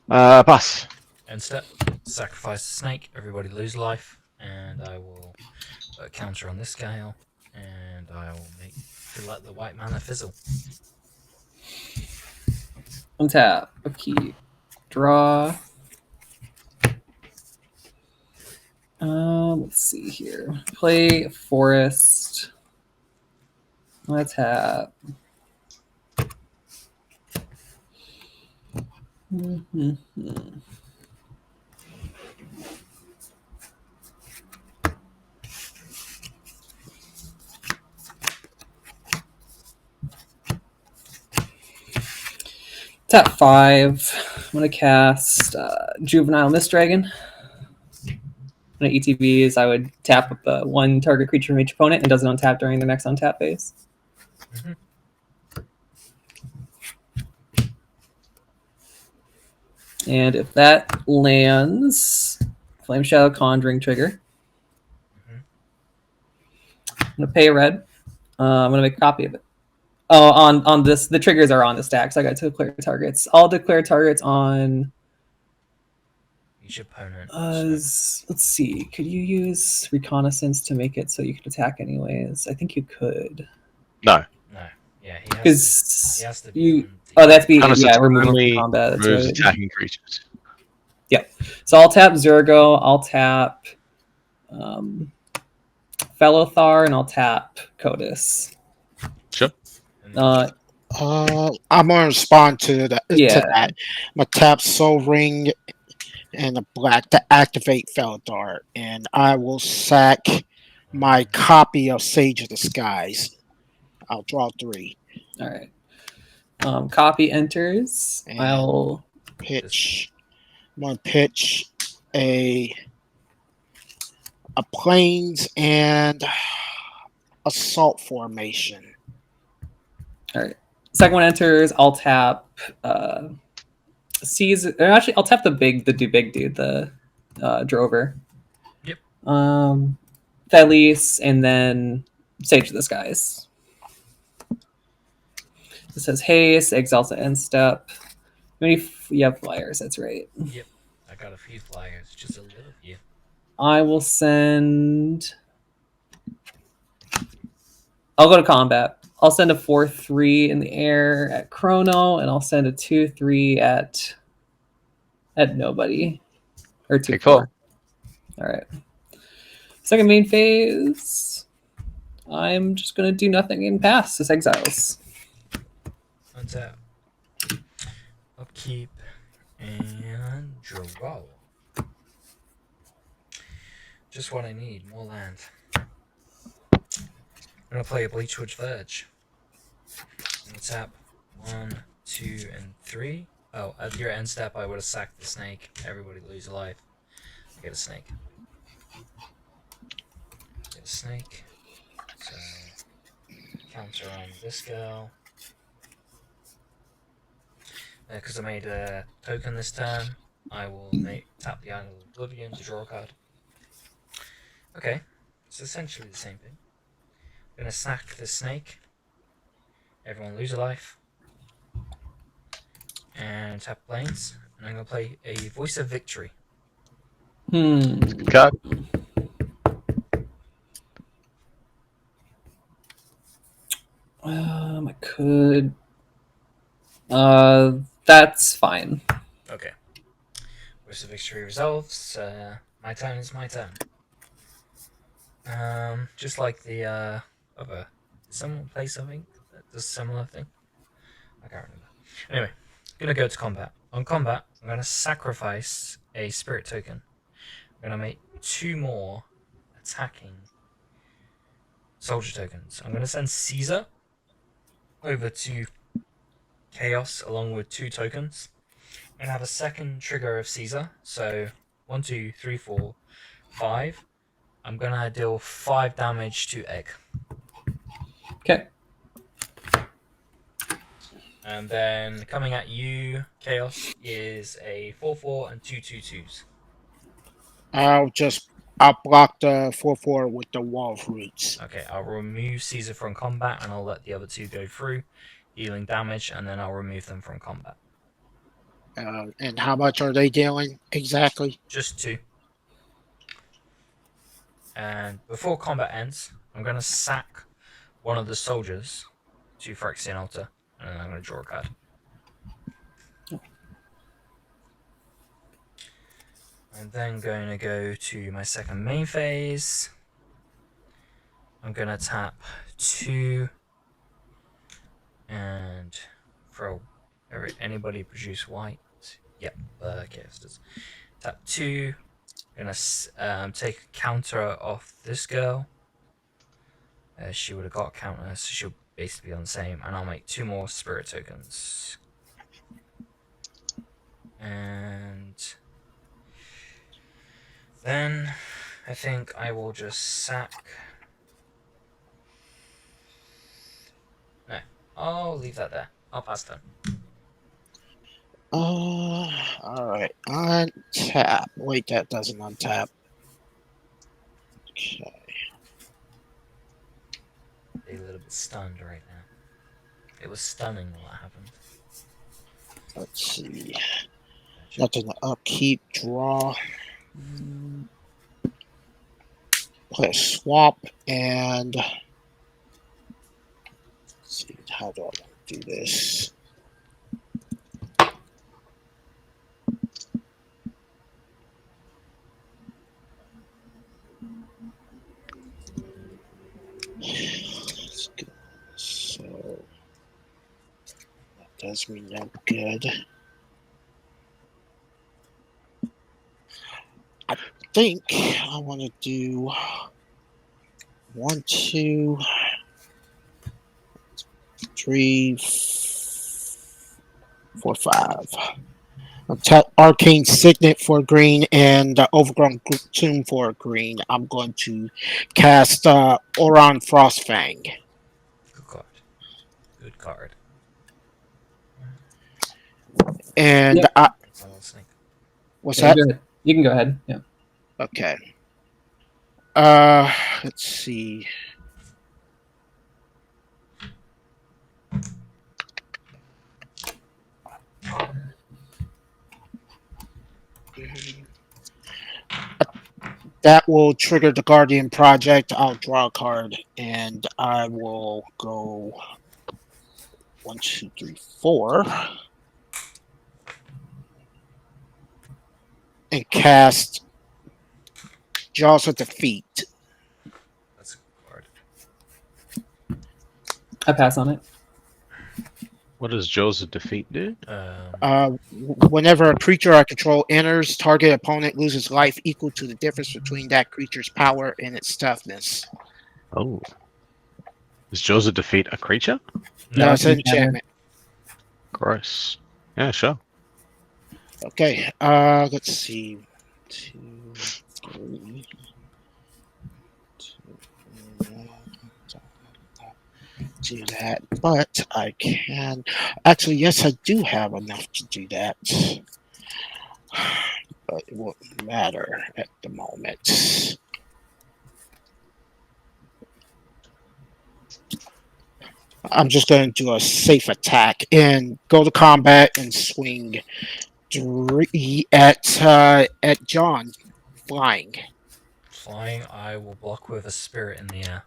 Speaker 4: Pass.
Speaker 1: End step, sacrifice the snake, everybody lose life, and I will put a counter on this scale, and I will let the white mana fizzle.
Speaker 2: Untap. Upkeep. Draw. Let's see here. Play Forest. Let's have. Tap 5. I'm going to cast Juvenile Mist Dragon. When it ETBs, I would tap up one target creature from each opponent and doesn't untap during the next untap phase.
Speaker 1: Mm-hmm.
Speaker 2: And if that lands, Flame Shadow Conjuring trigger. I'm going to pay a red. I'm going to make a copy of it. Oh, on this, the triggers are on the stack, so I got to declare targets. I'll declare targets on
Speaker 1: Each opponent.
Speaker 2: let's see. Could you use reconnaissance to make it so you could attack anyways? I think you could.
Speaker 4: No.
Speaker 1: No. Yeah, he
Speaker 2: Because
Speaker 1: has to
Speaker 2: you.
Speaker 1: be.
Speaker 2: Oh, that's be
Speaker 4: Reconnaissance
Speaker 2: remove him
Speaker 4: only
Speaker 2: from combat. That's
Speaker 4: removes
Speaker 2: right.
Speaker 4: attacking creatures.
Speaker 2: So I'll tap Zurgo. I'll tap Felothar, and I'll tap Kotis.
Speaker 4: Sure.
Speaker 3: I'm gonna respond to that.
Speaker 2: Yeah.
Speaker 3: To that. I'm gonna tap Soul Ring and a black to activate Felothar, and I will sack my copy of Sage of the Skies. I'll draw 3.
Speaker 2: All right. Copy enters.
Speaker 3: And
Speaker 2: I'll
Speaker 3: pitch. I'm gonna pitch a plains and assault formation.
Speaker 2: All right. Second one enters. I'll tap Caesar. Actually, I'll tap the big dude, the Drover.
Speaker 1: Yep.
Speaker 2: Thelys, and then Sage of the Skies. It says haste, exalts at end step. You have flyers, that's right.
Speaker 1: Yep. out a few flyers, just a little few.
Speaker 2: I will send. I'll go to combat. I'll send a 4/3 in the air at Chrono, and I'll send a 2/3 at nobody. Or 2/4.
Speaker 4: Take 4.
Speaker 2: All right. Second main phase. I'm just gonna do nothing and pass this Exiles.
Speaker 1: Untap. Upkeep and draw. Just what I need, more land. I'm gonna play a Bleachwood Verge. I'm gonna tap 1, 2, and 3. Oh, at your end step, I would have sacked the snake. Everybody lose a life. I get a snake. Get a snake. So, counter on this girl. Because I made a token this turn, I will tap the Island of Oblivion to draw a card. Okay, it's essentially the same thing. I'm gonna sack the snake. Everyone lose a life. And tap planes. And I'm gonna play a Voice of Victory.
Speaker 4: Good card.
Speaker 2: I could. That's fine.
Speaker 1: Okay. Voice of Victory resolves. My turn is my turn. Just like the other. Did someone play something that does a similar thing? I can't remember. Anyway, gonna go to combat. On combat, I'm gonna sacrifice a spirit token. I'm gonna make 2 more attacking soldier tokens. I'm gonna send Caesar over to Chaos along with 2 tokens. I'm gonna have a second trigger of Caesar. So 1, 2, 3, 4, 5. I'm gonna deal 5 damage to Egg.
Speaker 2: Okay.
Speaker 1: And then coming at you, Chaos, is a 4/4 and 2/2/2s.
Speaker 3: I'll block the 4/4 with the Wall of Roots.
Speaker 1: Okay, I'll remove Caesar from combat and I'll let the other 2 go through, dealing damage, and then I'll remove them from combat.
Speaker 3: And how much are they dealing exactly?
Speaker 1: Just 2. And before combat ends, I'm going to sack one of the soldiers to Phyrexian Altar, and then I'm going to draw a card. I'm then going to go to my second main phase. I'm going to tap 2 and throw anybody produce white. Yep, Chaos. Tap 2. Gonna take a counter off this girl. She would have got a counter, so she'll basically be on the same. And I'll make 2 more spirit tokens. And then I think I will just sack. No, I'll leave that there. I'll pass turn.
Speaker 3: Alright. Untap. Wait, that doesn't untap. Okay.
Speaker 1: They're a little bit stunned right now. It was stunning when that happened.
Speaker 3: Let's see. Nothing to upkeep, draw. Play a swap and let's see, how do I want to do this? So that does me no good. I think I want to do 1, 2, 3, 4, 5. Tap Arcane Signet for green and Overgrown Tomb for green. I'm going to cast Oron Frostfang.
Speaker 1: Good card. Good card.
Speaker 3: And
Speaker 2: Yep.
Speaker 1: My little snake.
Speaker 3: What's
Speaker 2: Yeah,
Speaker 3: that?
Speaker 2: go ahead. You can go ahead. Yeah.
Speaker 3: Okay. Let's see. that will trigger the Guardian Project. I'll draw a card, and I will go 1, 2, 3, 4, and cast Jaws of Defeat.
Speaker 1: That's a good card.
Speaker 2: I pass on it.
Speaker 4: What does Jaws of Defeat do?
Speaker 3: Whenever a creature I control enters, target opponent loses life equal to the difference between that creature's power and its toughness.
Speaker 4: Oh. Is Jaws of Defeat a creature?
Speaker 3: No, it's an
Speaker 2: enchantment.
Speaker 3: enchantment.
Speaker 4: Gross. Yeah, sure.
Speaker 3: Okay, let's see. 2, 3. 2, do that, but I can actually, yes, I do have enough to do that, but it won't matter at the moment. I'm just going to do a safe attack and go to combat and swing 3 at John, flying.
Speaker 1: Flying, I will block with a spirit in the air.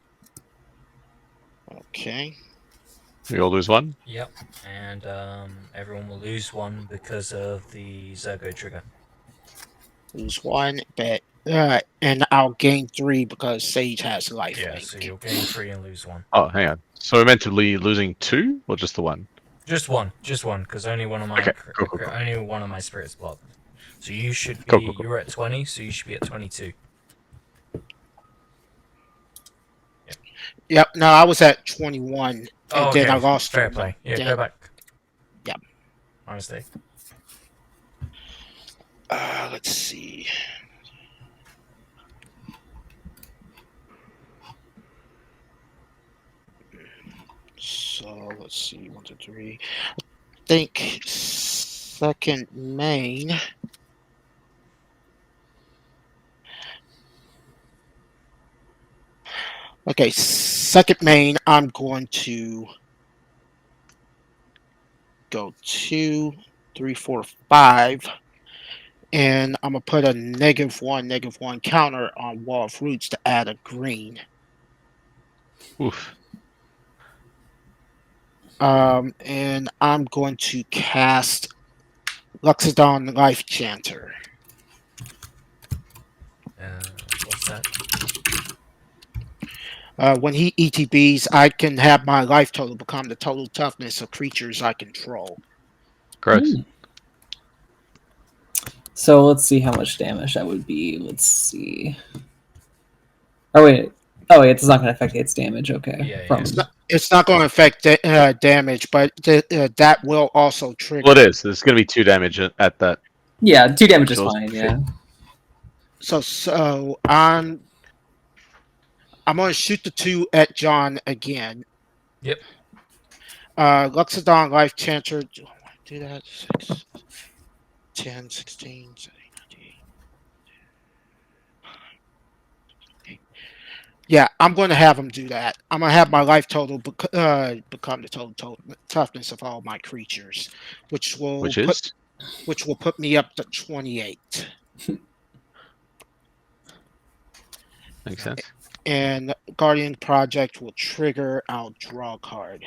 Speaker 3: Okay.
Speaker 4: We all lose one?
Speaker 1: Yep. And everyone will lose one because of the Zurgo trigger.
Speaker 3: Lose 1, but and I'll gain 3 because Sage has life
Speaker 1: Yeah,
Speaker 3: link.
Speaker 1: so you'll gain 3 and lose 1.
Speaker 4: Oh, hang on. So we're meant to be losing 2 or just the 1?
Speaker 1: Just one, because only one of my
Speaker 4: Okay, cool.
Speaker 1: only one of my spirits blocked. So you should be
Speaker 4: Cool.
Speaker 1: you're at 20, so you should be at 22.
Speaker 3: Yep. No, I was at 21, and
Speaker 1: Oh,
Speaker 3: then I
Speaker 1: okay.
Speaker 3: lost.
Speaker 1: Fair
Speaker 3: 1.
Speaker 1: play. Yeah,
Speaker 3: Then-
Speaker 1: go back.
Speaker 3: Yep.
Speaker 1: My mistake.
Speaker 3: Let's see. So let's see. 1, 2, 3. I think second main. Okay, second main. I'm going to go 2, 3, 4, 5. And I'm gonna put a -1 counter on Wall of Roots to add a green.
Speaker 4: Oof.
Speaker 3: And I'm going to cast Luxodon Life Chanter.
Speaker 1: What's that?
Speaker 3: When he ETBs, I can have my life total become the total toughness of creatures I control.
Speaker 4: Gross.
Speaker 2: So let's see how much damage that would be. Let's see. Oh wait, it's not going to affect its damage. Okay.
Speaker 1: Yeah,
Speaker 2: From
Speaker 3: It's not going to affect damage, but that will also trigger.
Speaker 4: Well, it is. There's going to be 2 damage at that.
Speaker 2: yeah, 2 damage is
Speaker 4: Jaws
Speaker 2: fine.
Speaker 4: of
Speaker 2: Yeah.
Speaker 3: So I'm going to shoot the 2 at John again.
Speaker 1: Yep.
Speaker 3: Luxodon Life Chanter. Do I want to do that? 6, 10, 16, 17, 18. Yeah, I'm going to have him do that. I'm going to have my life total become the total toughness of all my creatures, which will put me up to 28.
Speaker 4: Makes sense.
Speaker 3: And Guardian Project will trigger. I'll draw a card.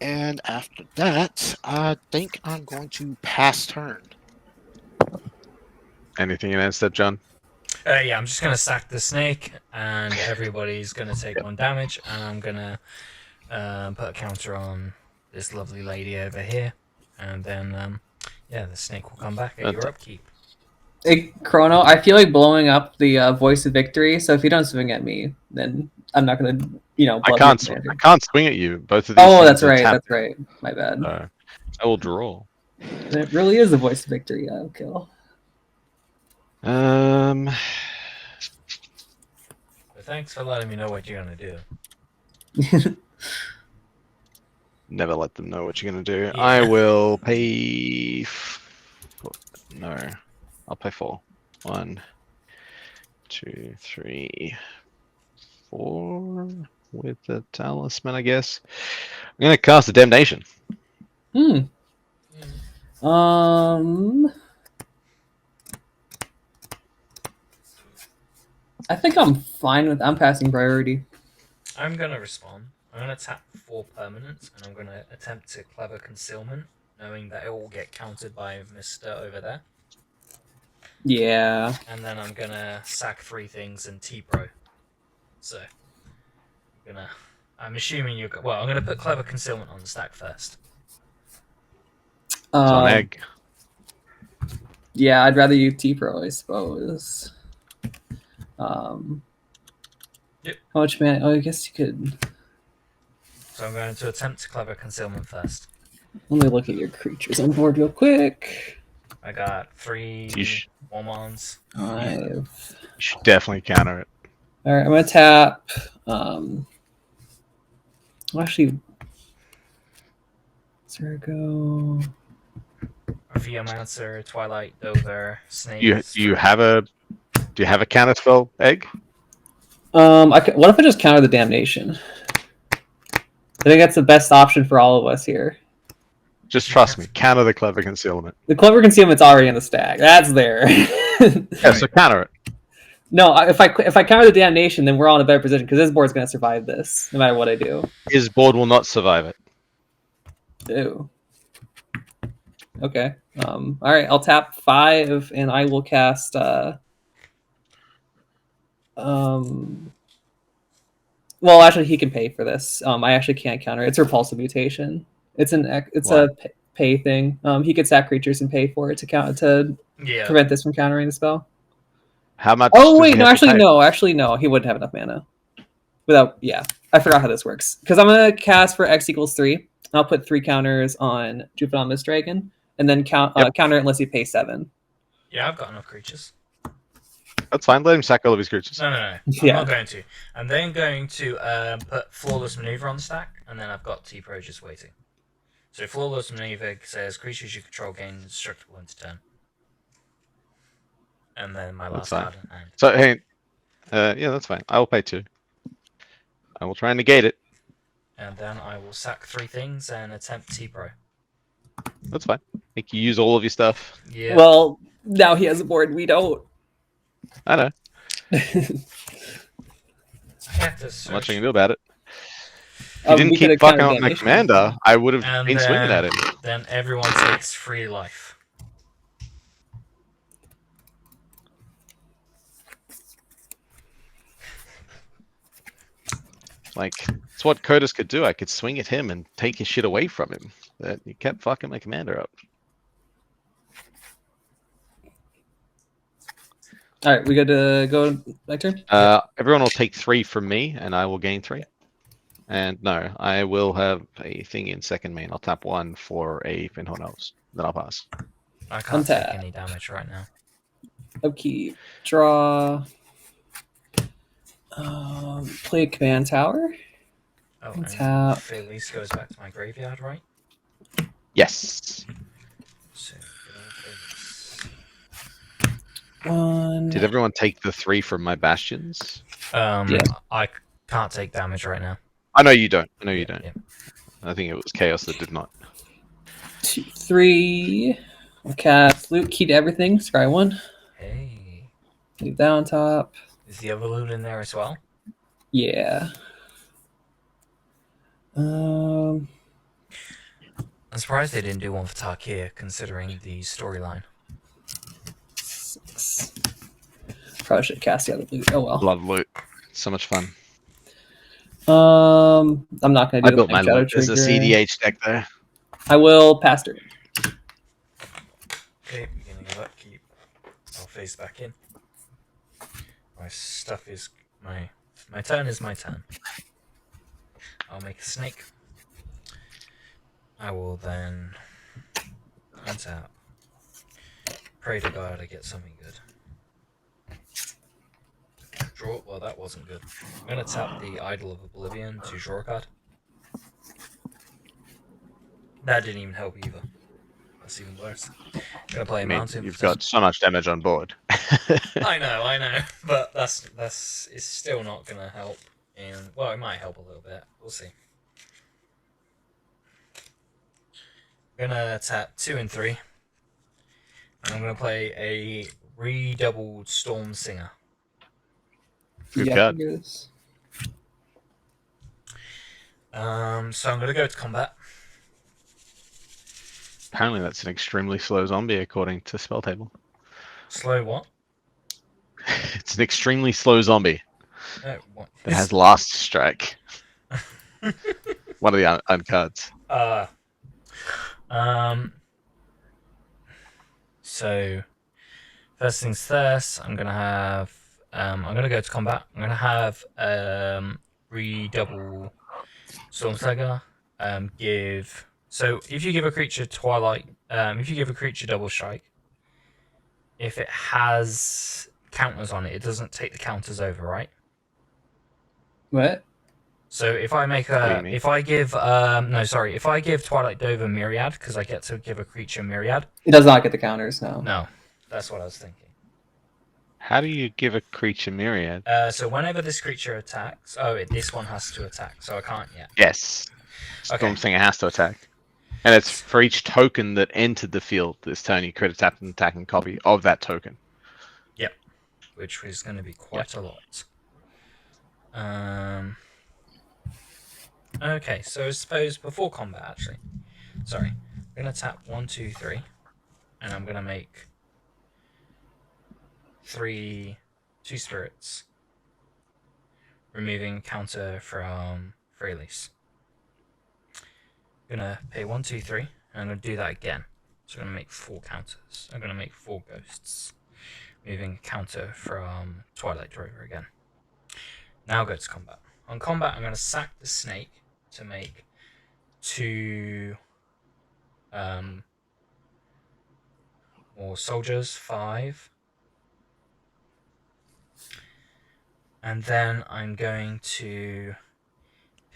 Speaker 3: And after that, I think I'm going to pass turn.
Speaker 4: Anything in end step, John?
Speaker 1: Yeah, I'm just gonna sack the snake, and everybody's gonna take 1 damage, and I'm gonna put a counter on this lovely lady over here, and then yeah, the snake will come back at your upkeep.
Speaker 2: Hey, Chrono, I feel like blowing up the voice of victory. So if you don't swing at me, then I'm not gonna,
Speaker 4: I can't swing at you. Both of these.
Speaker 2: Oh, that's right. That's right. My bad.
Speaker 4: I will draw.
Speaker 2: And it really is the voice of victory. I'll kill.
Speaker 1: But thanks for letting me know what you're gonna do.
Speaker 4: Never let them know what you're going to do.
Speaker 1: Yeah.
Speaker 4: I will pay... No. I'll pay 4. 1, 2, 3, 4... With the talisman, I guess. I'm going to cast a Damnation.
Speaker 2: I think I'm fine with. I'm passing priority.
Speaker 1: I'm gonna respond. I'm gonna tap 4 permanents, and I'm gonna attempt to clever concealment, knowing that it will get countered by Mister over there.
Speaker 2: Yeah.
Speaker 1: And then I'm gonna sack 3 things and T-Pro. So I'm assuming you. Well, I'm gonna put clever concealment on the stack first.
Speaker 4: It's on egg.
Speaker 2: Yeah, I'd rather you T-Pro, I suppose.
Speaker 1: Yep.
Speaker 2: How much mana? Oh, I guess you could.
Speaker 1: So I'm going to attempt clever concealment first.
Speaker 2: Let me look at your creatures on board real quick.
Speaker 1: I got 3 Womons.
Speaker 2: 5.
Speaker 4: You should definitely counter it.
Speaker 2: All right, I'm gonna tap. Actually, Zurgo.
Speaker 1: Geomancer, Twilight, Dover, Snake.
Speaker 4: Do you have a counter spell, egg?
Speaker 2: What if I just counter the damnation? I think that's the best option for all of us here.
Speaker 4: Just trust me. Counter the clever concealment.
Speaker 2: The clever concealment's already in the stack. That's there.
Speaker 4: Yeah, so counter it.
Speaker 2: No, if I counter the damnation, then we're all in a better position because this board's gonna survive this, no matter what I do.
Speaker 4: His board will not survive it.
Speaker 2: Ew. Okay. All right. I'll tap 5, and I will cast. Well, actually, he can pay for this. I actually can't counter. It's repulsive mutation. It's a pay thing. He could sack creatures and pay for it to prevent this from countering the spell.
Speaker 4: How much?
Speaker 2: Oh wait, no. Actually, no. He wouldn't have enough mana. I forgot how this works. Because I'm gonna cast for X equals 3. I'll put 3 counters on Jupiter Dragon, and then counter it unless you pay 7.
Speaker 1: Yeah, I've got enough creatures.
Speaker 4: That's fine. Let him sack all of his creatures.
Speaker 1: No. I'm not going to. I'm then going to put Flawless Maneuver on the stack, and then I've got T-Pro just waiting. So Flawless Maneuver says creatures you control gain indestructible into turn. And then my last card in hand.
Speaker 4: So hey, yeah, that's fine. I will pay 2. I will try and negate it.
Speaker 1: And then I will sack 3 things and attempt T-Pro.
Speaker 4: That's fine. Make you use all of your stuff.
Speaker 1: Yeah.
Speaker 2: Well, now he has a board. We don't.
Speaker 4: I know.
Speaker 1: I have to
Speaker 4: Not much I can do about it. If
Speaker 2: We
Speaker 4: you didn't keep
Speaker 2: could've
Speaker 4: fucking
Speaker 2: countered
Speaker 4: up my
Speaker 2: damnation.
Speaker 4: commander, I would have
Speaker 1: And
Speaker 4: been swinging at him.
Speaker 1: Then everyone takes 3 life.
Speaker 4: Like, it's what Kotis could do. I could swing at him and take his shit away from him. But you kept fucking my commander up.
Speaker 2: All right, we got to go back turn.
Speaker 4: Everyone will take 3 from me, and I will gain 3. And no, I will have a thing in second main. I'll tap 1 for a Pinhorn Elves. Then I'll pass.
Speaker 1: I can't
Speaker 2: Untap.
Speaker 1: take any damage right now.
Speaker 2: Upkeep, draw. Play command tower.
Speaker 1: Oh,
Speaker 2: Untap.
Speaker 1: Felice goes back to my graveyard, right?
Speaker 4: Yes.
Speaker 1: So, Felice.
Speaker 2: 1.
Speaker 4: Did everyone take the 3 from my bastions?
Speaker 2: Yeah.
Speaker 1: I can't take damage right now.
Speaker 4: I know you don't. I know you don't.
Speaker 1: Yeah.
Speaker 4: I think it was Chaos that did not.
Speaker 2: 2, 3. I'll cast Loot, key to everything. Scry 1.
Speaker 1: Hey.
Speaker 2: Leave that on top.
Speaker 1: Is the other loot in there as well?
Speaker 2: Yeah.
Speaker 1: I'm surprised they didn't do one for Tarkir, considering the storyline.
Speaker 2: 6. Probably should cast the other loot. Oh well.
Speaker 4: Love loot. So much fun.
Speaker 2: I'm not gonna
Speaker 4: I
Speaker 2: do
Speaker 4: built
Speaker 2: the
Speaker 4: my
Speaker 2: Shadow
Speaker 4: loot. There's a
Speaker 2: Trigger.
Speaker 4: CDH deck there.
Speaker 2: I will pass turn.
Speaker 1: Okay, beginning of upkeep. I'll face back in. My stuff is my turn is my turn. I'll make a snake. I will then untap. Pray to God I get something good. Draw. Well, that wasn't good. I'm gonna tap the Idol of Oblivion to draw a card. That didn't even help either. That's even worse. I'm gonna play a
Speaker 4: I mean,
Speaker 1: mountain.
Speaker 4: you've got so much damage on board.
Speaker 1: I know, but that's it's still not gonna help. And well, it might help a little bit. We'll see. I'm gonna tap 2 and 3. And I'm going to play a redoubled Storm Singer.
Speaker 4: Good
Speaker 2: Yep,
Speaker 4: card.
Speaker 2: it is.
Speaker 1: So I'm going to go to combat.
Speaker 4: Apparently, that's an extremely slow zombie, according to Spell Table.
Speaker 1: Slow what?
Speaker 4: It's an extremely slow zombie
Speaker 1: What?
Speaker 4: that has Last Strike. One of the uncards.
Speaker 1: So first things first, I'm gonna have I'm gonna go to combat. I'm gonna have redouble Storm Saga. Give so if you give a creature Twilight, if you give a creature double strike, if it has counters on it, it doesn't take the counters over, right?
Speaker 2: What?
Speaker 1: So if I make
Speaker 4: What do you
Speaker 1: a,
Speaker 4: mean?
Speaker 1: if I give if I give Twilight Dover Myriad because I get to give a creature Myriad.
Speaker 2: It does not get the counters, no.
Speaker 1: No, that's what I was thinking.
Speaker 4: How do you give a creature Myriad?
Speaker 1: So whenever this creature attacks, this one has to attack, so I can't yet.
Speaker 4: Yes. Storm
Speaker 1: Okay.
Speaker 4: Singer has to attack. And it's for each token that entered the field this turn, you create a tapped and attacking copy of that token.
Speaker 1: Yep. Which is going to be quite a lot. Okay, so I suppose before combat, actually. Sorry. I'm going to tap 1, 2, 3. And I'm going to make 2 spirits. Removing counter from Freylease. I'm going to pay 1, 2, 3. And I'm going to do that again. So I'm going to make 4 counters. I'm going to make 4 ghosts. Moving counter from Twilight Drover again. Now go to combat. On combat, I'm going to sack the snake to make 2 more soldiers, 5. And then I'm going to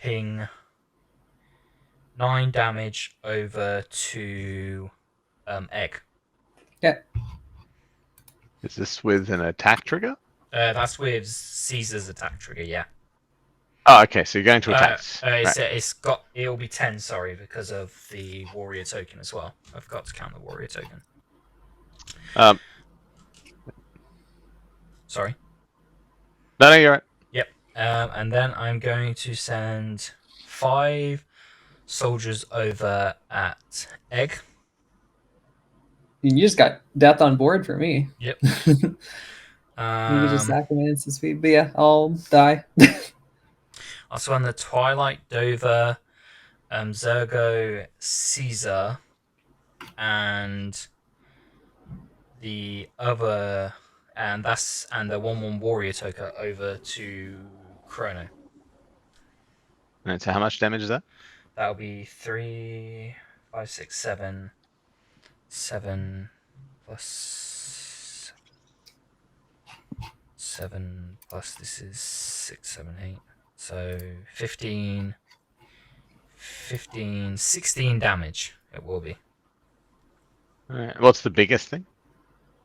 Speaker 1: ping 9 damage over to Egg.
Speaker 2: Yeah.
Speaker 4: Is this with an attack trigger?
Speaker 1: That's with Caesar's attack trigger, yeah.
Speaker 4: Oh, okay, so you're going to attack.
Speaker 1: It'll be 10, sorry, because of the warrior token as well. I forgot to count the warrior token. Sorry.
Speaker 4: No, you're right.
Speaker 1: Yep. And then I'm going to send 5 soldiers over at Egg.
Speaker 2: You just got death on board for me.
Speaker 1: Yep.
Speaker 2: You can just sack them in instant speed. But yeah, I'll die.
Speaker 1: Also on the Twilight Dover, Zurgo, Caesar, and the other, and the 1/1 warrior token over to Chrono.
Speaker 4: And so how much damage is that?
Speaker 1: That'll be 3, 5, 6, 7, 7 plus 7 plus this is 6, 7, 8. So 15, 16 damage it will be.
Speaker 4: Alright. What's the biggest thing?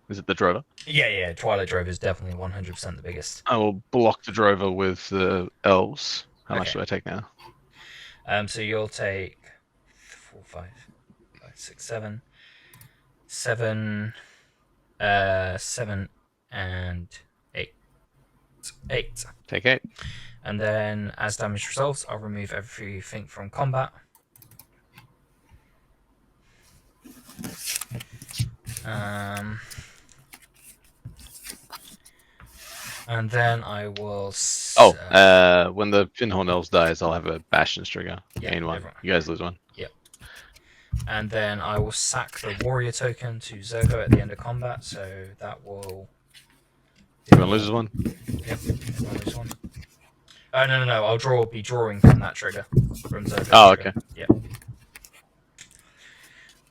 Speaker 4: Is it the Drover?
Speaker 1: Yeah, Twilight Drover is definitely 100% the biggest.
Speaker 4: I will block the Drover with the elves. How much
Speaker 1: Okay.
Speaker 4: do I take now?
Speaker 1: So you'll take 4, 5, 6, 7, 7, 7 and 8. 8.
Speaker 4: Take 8.
Speaker 1: And then as damage resolves, I'll remove everything from combat. And then I will.
Speaker 4: When the Pinhorn Elves dies, I'll have a Bastion's trigger.
Speaker 1: Yeah,
Speaker 4: Gain 1.
Speaker 1: everyone.
Speaker 4: You guys lose 1.
Speaker 1: Yep. And then I will sack the warrior token to Zurgo at the end of combat, so that will.
Speaker 4: Everyone loses 1.
Speaker 1: Yep, everyone loses 1. Oh no! I'll be drawing from that trigger from Zurgo.
Speaker 4: Oh,
Speaker 1: trigger.
Speaker 4: okay.
Speaker 1: Yep.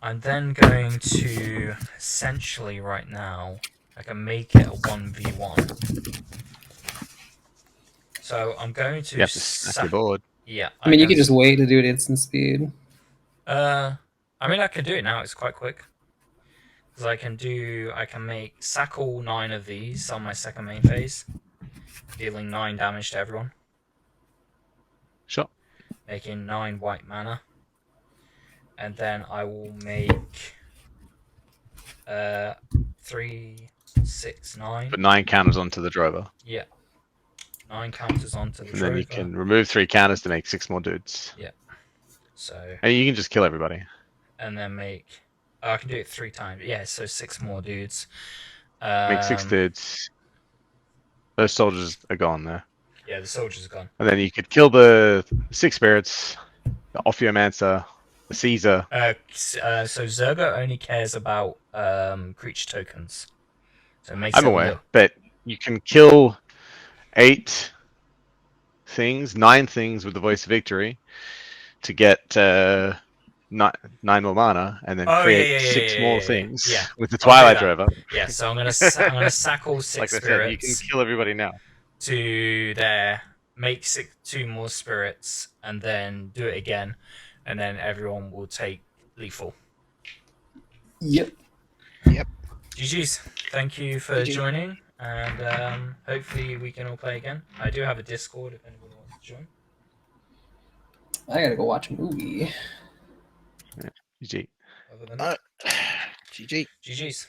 Speaker 1: I'm then going to essentially right now I can make it a 1v1. So I'm going to.
Speaker 4: You have to stack your board.
Speaker 1: Yeah.
Speaker 2: I mean, you can just wait to do it instant speed.
Speaker 1: I mean, I can do it now. It's quite quick. Because I can sack all 9 of these on my second main phase, dealing 9 damage to everyone.
Speaker 4: Sure.
Speaker 1: Making 9 white mana. And then I will make 3, 6, 9.
Speaker 4: Put 9 counters onto the Drover.
Speaker 1: Yeah. 9 counters onto the
Speaker 4: And then you
Speaker 1: Drover.
Speaker 4: can remove 3 counters to make 6 more dudes.
Speaker 1: So,
Speaker 4: And you can just kill everybody.
Speaker 1: and then make. Oh, I can do it 3 times. Yeah, so 6 more dudes.
Speaker 4: Make 6 dudes. Those soldiers are gone there.
Speaker 1: Yeah, the soldiers are gone.
Speaker 4: And then you could kill the 6 spirits, the Ophiomancer, the Caesar.
Speaker 1: So Zurgo only cares about creature tokens. So it makes
Speaker 4: I'm
Speaker 1: it
Speaker 4: aware,
Speaker 1: look.
Speaker 4: but you can kill 8 things, 9 things with the Voice of Victory to get 9 more mana, and then create 6 more things with the Twilight Drover.
Speaker 1: Yeah, so I'm gonna sack all 6
Speaker 4: Like I
Speaker 1: spirits.
Speaker 4: said, you can kill everybody now.
Speaker 1: To there, make 2 more spirits, and then do it again, and then everyone will take lethal.
Speaker 2: Yep.
Speaker 1: GG's. Thank you for
Speaker 3: GG.
Speaker 1: joining, and hopefully we can all play again. I do have a Discord if anyone wants to join.
Speaker 2: I gotta go watch a movie.
Speaker 4: GG.
Speaker 1: Other than that,
Speaker 3: GG.
Speaker 1: GG's.